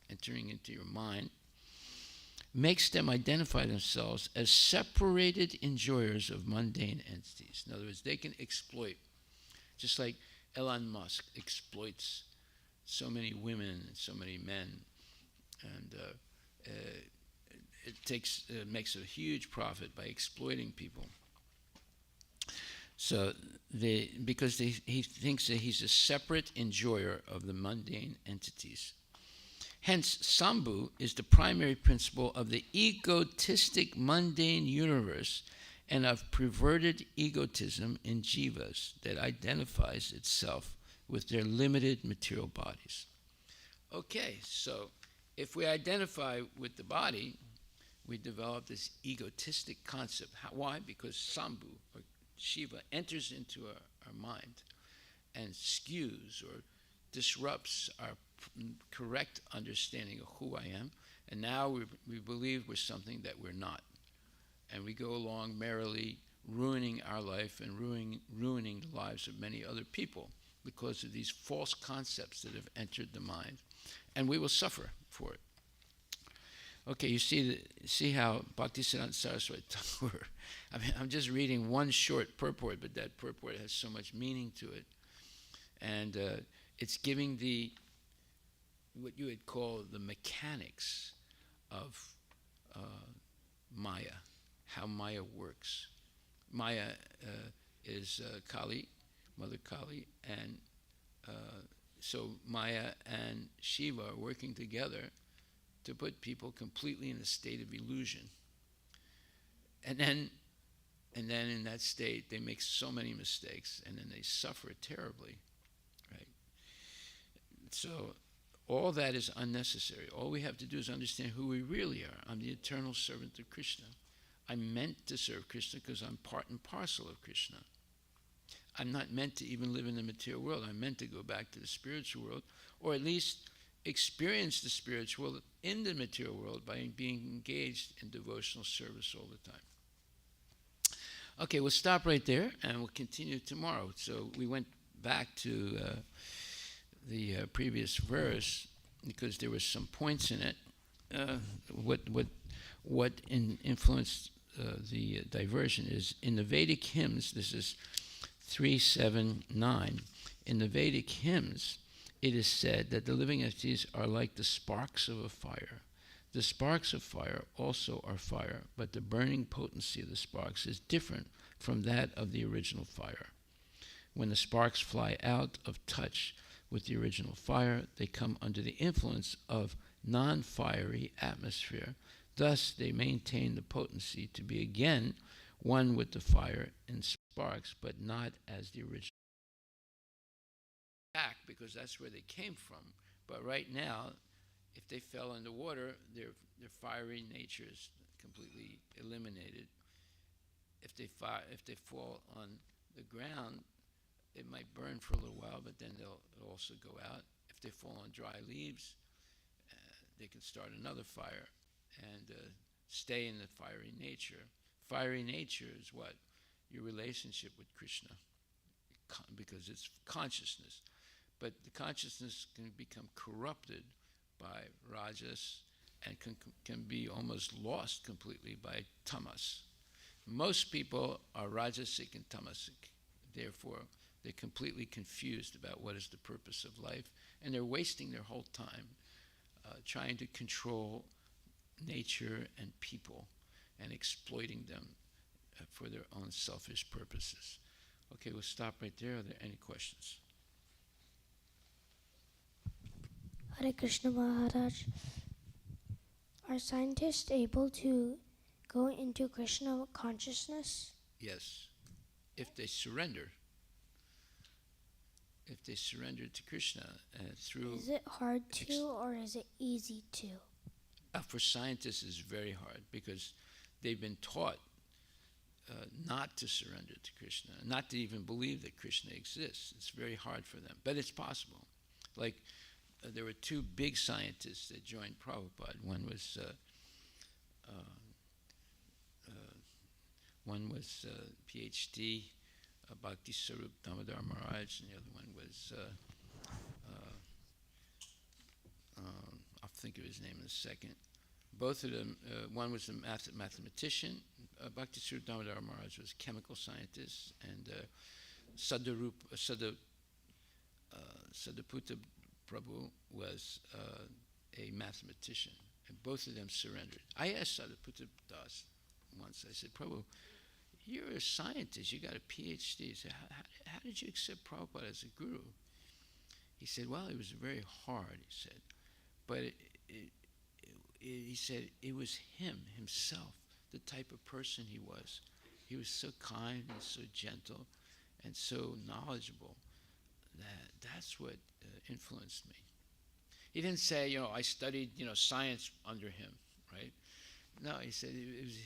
entering into your mind, makes them identify themselves as separated enjoyers of mundane entities. In other words, they can exploit, just like Elon Musk exploits so many women and so many men, and it makes a huge profit by exploiting people. So because he thinks that he's a separate enjoyer of the mundane entities. Hence, Sambhu is the primary principle of the egotistic mundane universe and of perverted egotism in jivas that identifies itself with their limited material bodies. Okay, so if we identify with the body, we develop this egotistic concept. Why? Because Sambhu, or Shiva, enters into our mind and skews or disrupts our correct understanding of who I am, and now we believe we're something that we're not. And we go along merrily ruining our life and ruining the lives of many other people because of these false concepts that have entered the mind, and we will suffer for it. Okay, you see how Bhaktisiddhanta Saraswati Thakur, I'm just reading one short purport, but that purport has so much meaning to it. And it's giving what you would call the mechanics of Maya, how Maya works. Maya is Kali, Mother Kali, and so Maya and Shiva are working together to put people completely in a state of illusion. And then in that state, they make so many mistakes, and then they suffer terribly, right? So all that is unnecessary. All we have to do is understand who we really are. I'm the eternal servant of Krishna. I'm meant to serve Krishna because I'm part and parcel of Krishna. I'm not meant to even live in the material world. I'm meant to go back to the spiritual world, or at least experience the spiritual world in the material world by being engaged in devotional service all the time. Okay, we'll stop right there and we'll continue tomorrow. So we went back to the previous verse because there were some points in it. What influenced the diversion is in the Vedic hymns. This is 379. In the Vedic hymns, it is said that the living entities are like the sparks of a fire. The sparks of fire also are fire, but the burning potency of the sparks is different from that of the original fire. When the sparks fly out of touch with the original fire, they come under the influence of non-fiery atmosphere. Thus, they maintain the potency to be again one with the fire and sparks, but not as the original. Back because that's where they came from. But right now, if they fell in the water, their fiery nature is completely eliminated. If they fall on the ground, it might burn for a little while, but then they'll also go out. If they fall on dry leaves, they can start another fire, and stay in the fiery nature. Fiery nature is what? Your relationship with Krishna, because it's consciousness. But the consciousness can become corrupted by rajas and can be almost lost completely by tamas. Most people are rajasic and tamasic. Therefore, they're completely confused about what is the purpose of life, and they're wasting their whole time trying to control nature and people and exploiting them for their own selfish purposes. Okay, we'll stop right there. Are there any questions? Hare Krishna Maharaj. Are scientists able to go into Krishna consciousness? Yes, if they surrender. If they surrender to Krishna through... Is it hard to or is it easy to? For scientists, it's very hard because they've been taught not to surrender to Krishna, not to even believe that Krishna exists. It's very hard for them, but it's possible. Like, there were two big scientists that joined Prabhupada. One was PhD, Bhakti Sarup Damodar Maharaj, and the other one was, I'll think of his name in a second. Both of them, one was a mathematician, Bhakti Sarup Damodar Maharaj was a chemical scientist, and Sadaputta Prabhu was a mathematician, and both of them surrendered. I asked Sadaputta Das once, I said, Prabhu, you're a scientist, you got a PhD. He said, how did you accept Prabhupada as a guru? He said, well, it was very hard, he said. But he said it was himself, the type of person he was. He was so kind and so gentle and so knowledgeable that's what influenced me. He didn't say, I studied, science under him, right? No, he said it was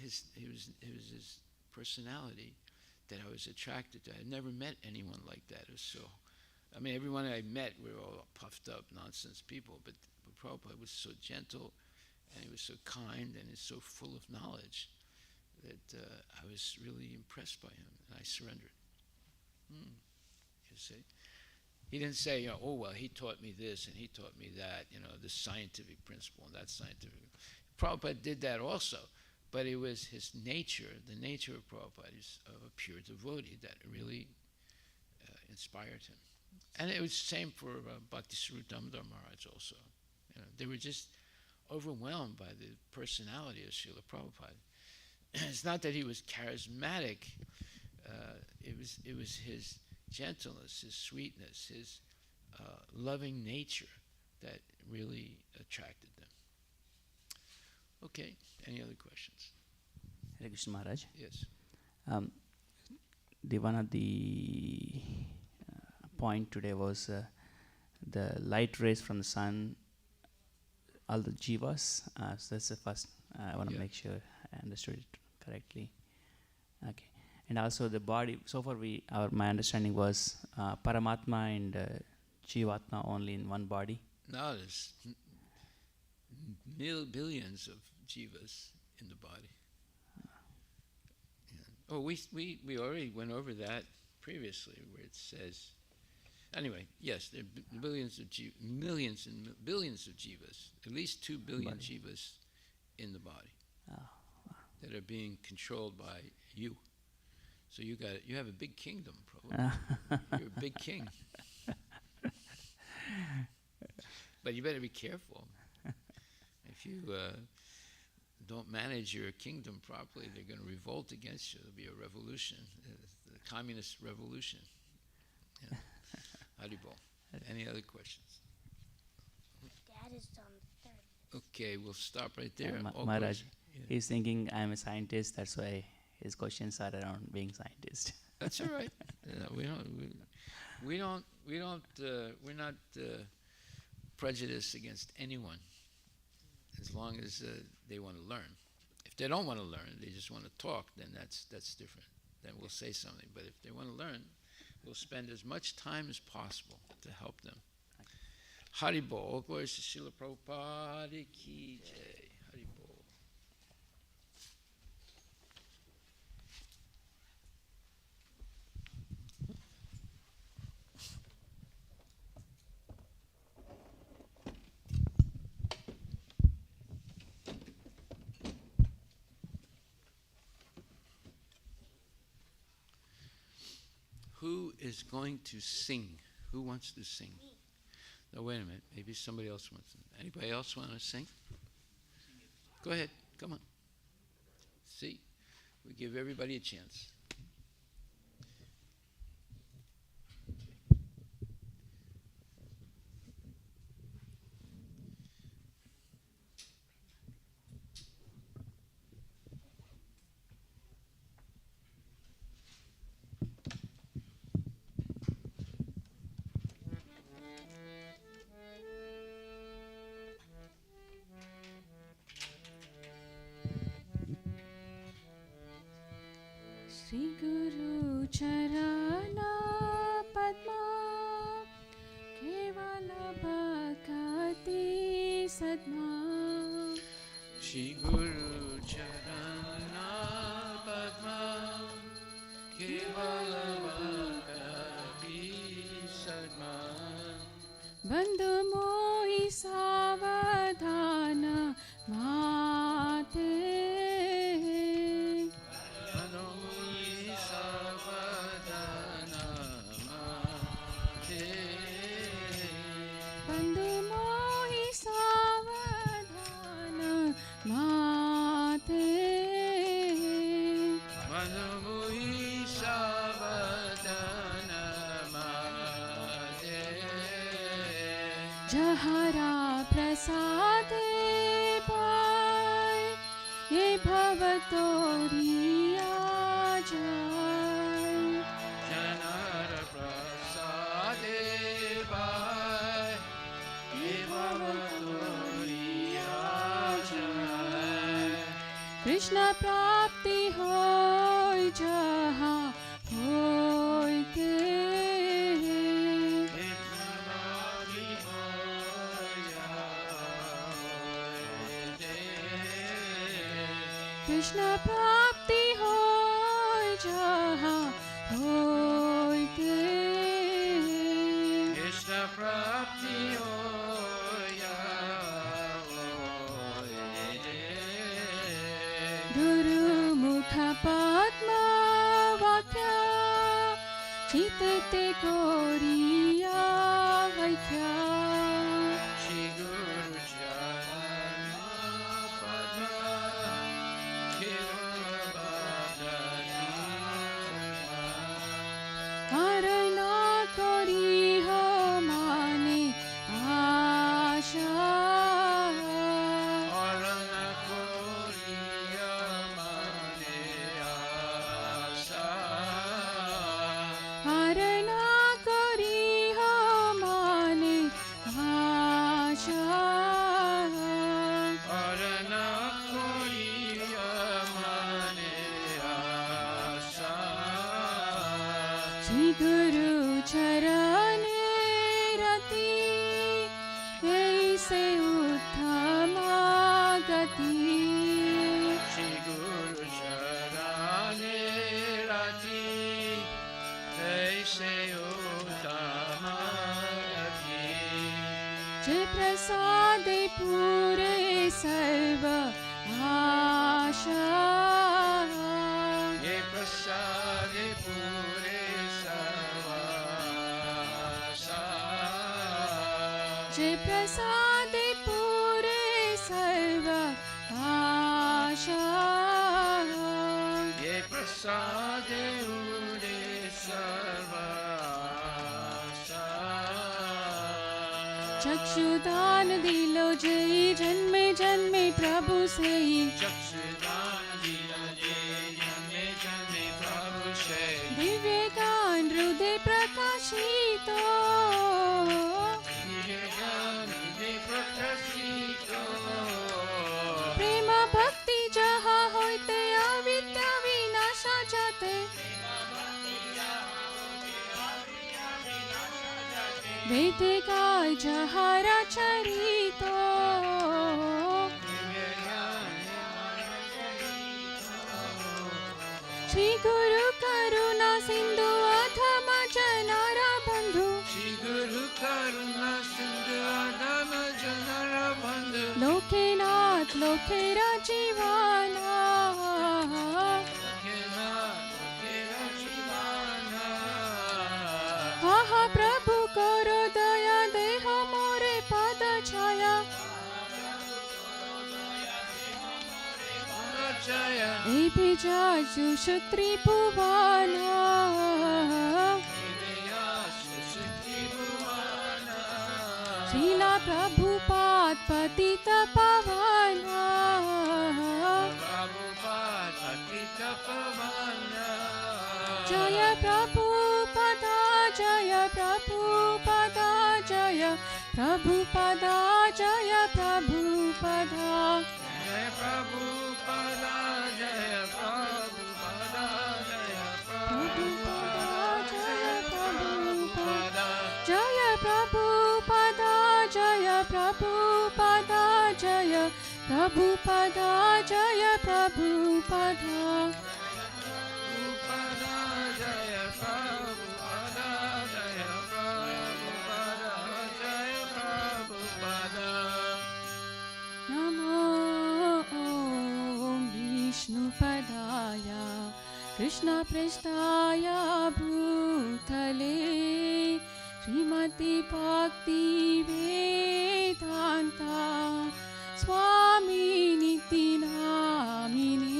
his personality that I was attracted to. I'd never met anyone like that. It was so, everyone I met were all puffed up nonsense people, but Prabhupada was so gentle, and he was so kind, and he's so full of knowledge that I was really impressed by him, and I surrendered. You see? He didn't say, he taught me this and he taught me that, this scientific principle and that scientific. Prabhupada did that also, but it was his nature, the nature of Prabhupada is of a pure devotee that really inspired him. And it was the same for Bhakti Sarup Damodar Maharaj also. They were just overwhelmed by the personality of Srila Prabhupada. It's not that he was charismatic, it was his gentleness, his sweetness, his loving nature that really attracted them. Okay, any other questions? Hare Krishna Maharaj. Yes. One of the point today was the light rays from the sun, all the jivas. So that's the first. I want to make sure I understood it correctly. Okay. And also the body. So far, my understanding was Paramatma and Jivatma only in one body. No, there's billions of jivas in the body. Yeah. Oh, we already went over that previously, where it says. Anyway, yes, there are billions of millions and billions of jivas. At least 2 billion jivas in the body that are being controlled by you. So you have a big kingdom, probably. You're a big king. But you better be careful. If you don't manage your kingdom properly, they're going to revolt against you. There'll be a revolution, the communist revolution. Yeah. Haribol. Any other questions? Dad is on the third. Okay, we'll stop right there. Maharaj, he's thinking I'm a scientist, that's why his questions are around being scientist. That's all right. We're not prejudiced against anyone, as long as they want to learn. If they don't want to learn, they just want to talk, then that's different. Then we'll say something. But if they want to learn, we'll spend as much time as possible to help them. Haribol. Glory to Srila Prabhupada ki jai. Haribol. is going to sing. Who wants to sing? No, wait a minute. Maybe somebody else wants to. Anybody else want to sing? Go ahead. Come on. See? We give everybody a chance. Shri Guru Charana Padma Kevala Bhakati Sadma Shri Guru Charana Padma Kevala Bhakati Sadma Bandhu Mohi Savadhana Mate Jahara prasade pai ye bhavatoriya jai Jahara prasade pai ye bhavatoriya jai Krishna prapti hoy jaha hoy te Krishna prapti hoy jaha hoy te Krishna prapti hoy Guru mukha padma vakya chitete koriya vaikya Shri Guru Charana Padma Harana kori ho mane asha Harana koriya mane asha Harana kori ho mane asha Harana koriya mane asha Shri Guru Charane rati aise uttama gati Shri Guru Charane rati aise uttama gati Je prasade pure sarva asha Ye prasade pure sarvasa Je prasade pure sarva asha Ye prasade pure sarvasa चक्षुदान दिलो जय जन्मे जन्मे प्रभु से Chakshudan dila jane jane prabhu se Divya गान हृदय प्रकाशितो Jane prakashito प्रेम भक्ति जहाँ होते अविद्या विनाश जाते वेद गाय जहाँ चरितो श्री गुरु करुणा सिंधु अधम जनारा बंधु Shri Guru Karuna Sindhu Adama Janara Bandhu लोके नाथ लोके राजीवाना Kena Kena Shivana प्रभु करो दया देह मोरे पद छाया ए भिजाजु त्रिभुवना श्रीला प्रभुपाद पतित पावना जय प्रभुपदा जय प्रभुपदा जय प्रभुपदा जय प्रभुपदा जय प्रभुपदा जय प्रभुपदा जय प्रभुपदा जय प्रभुपदा जय प्रभुपदा जय प्रभुपदा जय प्रभुपदा नमो विष्णुपदाय कृष्णपृष्ठाय भूतले श्रीमती भक्ति वेदान्ता स्वामी निति नामिने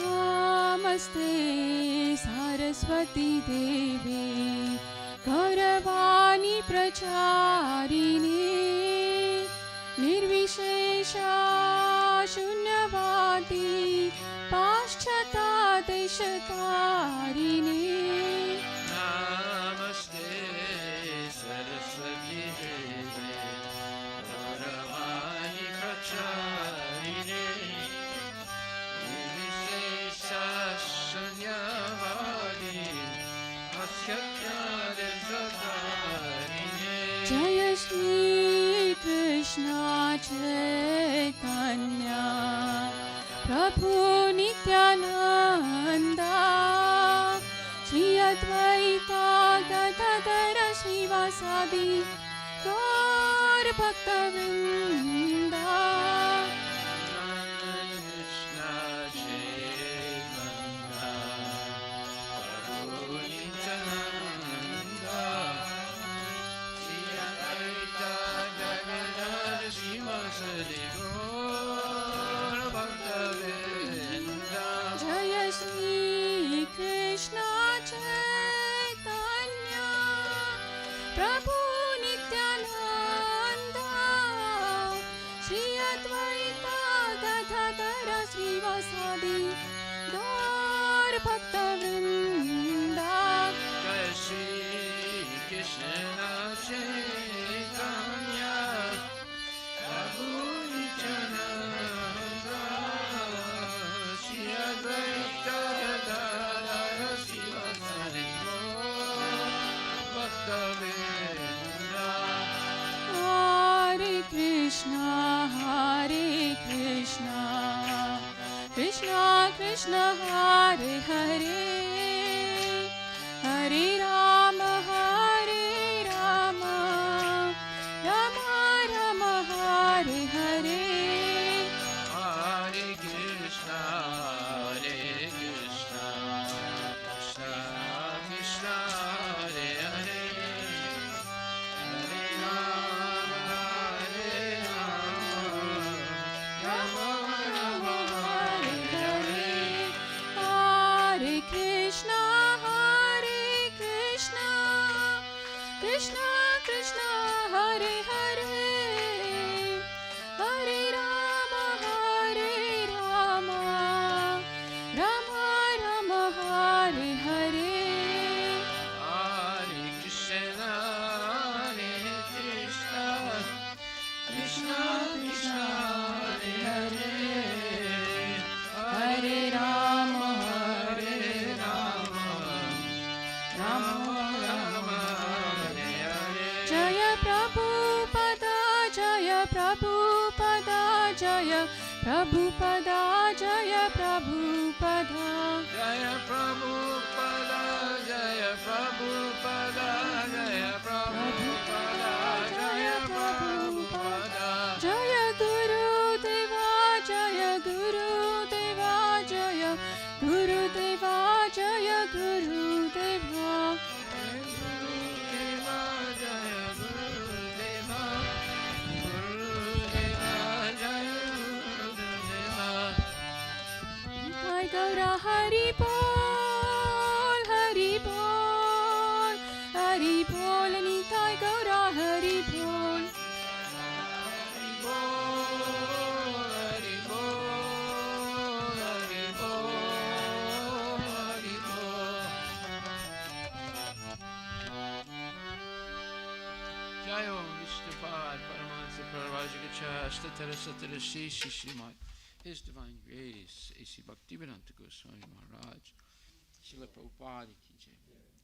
नमस्ते सरस्वती देवे गौरवाणी प्रचारिणे निर्विशेषा शून्यवादी पाश्चात्य देशतारिणे नमस्ते सरस्वती देवे गौरवाणी प्रचारिणे जय श्री कृष्ण चैतन्य प्रभु नित्यानंद श्री अद्वैता गदाधर श्रीवासादि गौर भक्तवृंद जय श्री कृष्ण चैतन्य प्रभु नित्यानंद श्री अद्वैता गदाधर श्रीवासादि गौर भक्तवृंद जय श्री कृष्ण चैतन्य प्रभु नित्यानंद श्री अद्वैता गदाधर श्रीवासादि गौर भक्तवृंद हरे Krishna Krishna Krishna Hare Hare Hare Ram Ram Ram Hare Hare Hare Krishna, Krishna Krishna, Hare Hare, Hare Rama, Rama Rama, Hare Hare. Hare Krishna, Krishna Krishna, Hare Hare, Hare Rama, Rama Rama, Hare Hare. Hare Krishna, Krishna Krishna, Hare Hare, Hare Rama, Rama Rama, Hare Hare. Jaya Prabhupada, Jaya Prabhupada, Jaya Prabhupada, Jaya Prabhupada, Jaya Prabhupada, Jaya Prabhupada, Jaya Prabhupada, Jaya Prabhupada. Jaya Guru Deva, Jaya Guru Deva, Jaya Guru Deva, Jaya Guru Deva. Nitai Gaura Hari Bol, Hari Bol, Hari Bol, Nitai Gaura Hari Bol. Jayo Vishnupad Paramahansa Paravajaga Statara Satara Shri Shrimad. His Divine Grace, A.C. Bhaktivedanta Goswami Maharaj, Srila Prabhupada Ki Jai,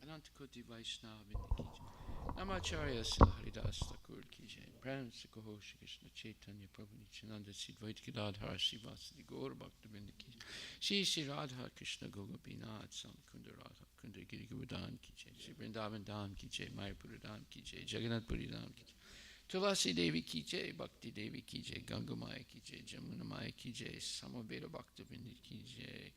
Ananta Koti Vaishnava Vrinda Ki Jai, Namacharya Srila Haridas Thakur Ki Jai, Pranam Sikoho Shri Krishna Chaitanya Prabhu Nityananda Sri Dvaita Gadadhara Sri Vasudeva Gaura Bhaktivinoda Ki Jai, Shri Radha Krishna Gopinath Samkunda Radha Kunda Giri Govardhan Ki Jai, Sri Vrindavan Dham Ki Jai, Mayapura Dham Ki Jai, Jagannath Puri Dham Ki Jai, Tulasi Devi Ki Jai, Bhakti Devi Ki Jai, Ganga Maya Ki Jai, Jamuna Maya Ki Jai, Samaveda Bhaktivinoda Ki Jai,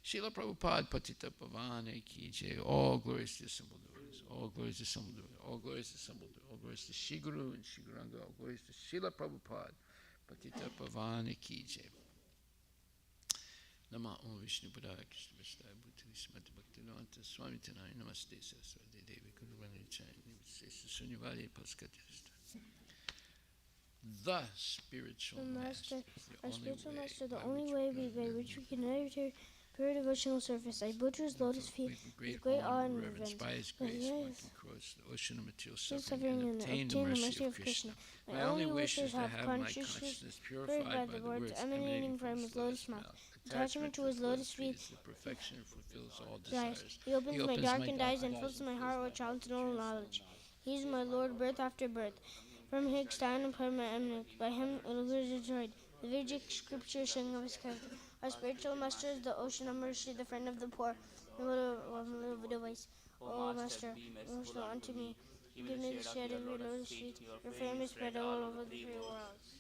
Srila Prabhupada Patita Pavane Ki Jai. All glories to the simple doers, all glories to the simple doers, all glories to the simple doers, all glories to Shri Guru and Shri Guranga, all glories to Srila Prabhupada Patita Pavane Ki Jai. Nama Om Vishnu Padaya Krishna Vistaya Bhutali Srimati Bhaktivedanta Swami Tanaya Namaste Saraswati Devi Guru Vani Chai Nivasesa Sunyavadi Paskati. The spiritual master, our spiritual master, the only way by which we can enter pure devotional service. I butcher his lotus feet with great awe and reverence. By his grace, one can cross the ocean of material suffering Suffering and obtain the mercy of Krishna. My only wish is to have my consciousness purified by the words emanating from his lotus mouth. Attachment to his lotus feet is the perfection and fulfills all desires. He opens my darkened eyes and fills my heart with child's knowledge. He is my Lord, birth after birth. From his stand permanent, by him it is destroyed. The Vedic scriptures sing of his character. Our spiritual master is the ocean of mercy, the friend of the poor, the widows. O Master, merciful unto me. Give me the shade of your lotus feet. Your fame is spread all over the three worlds.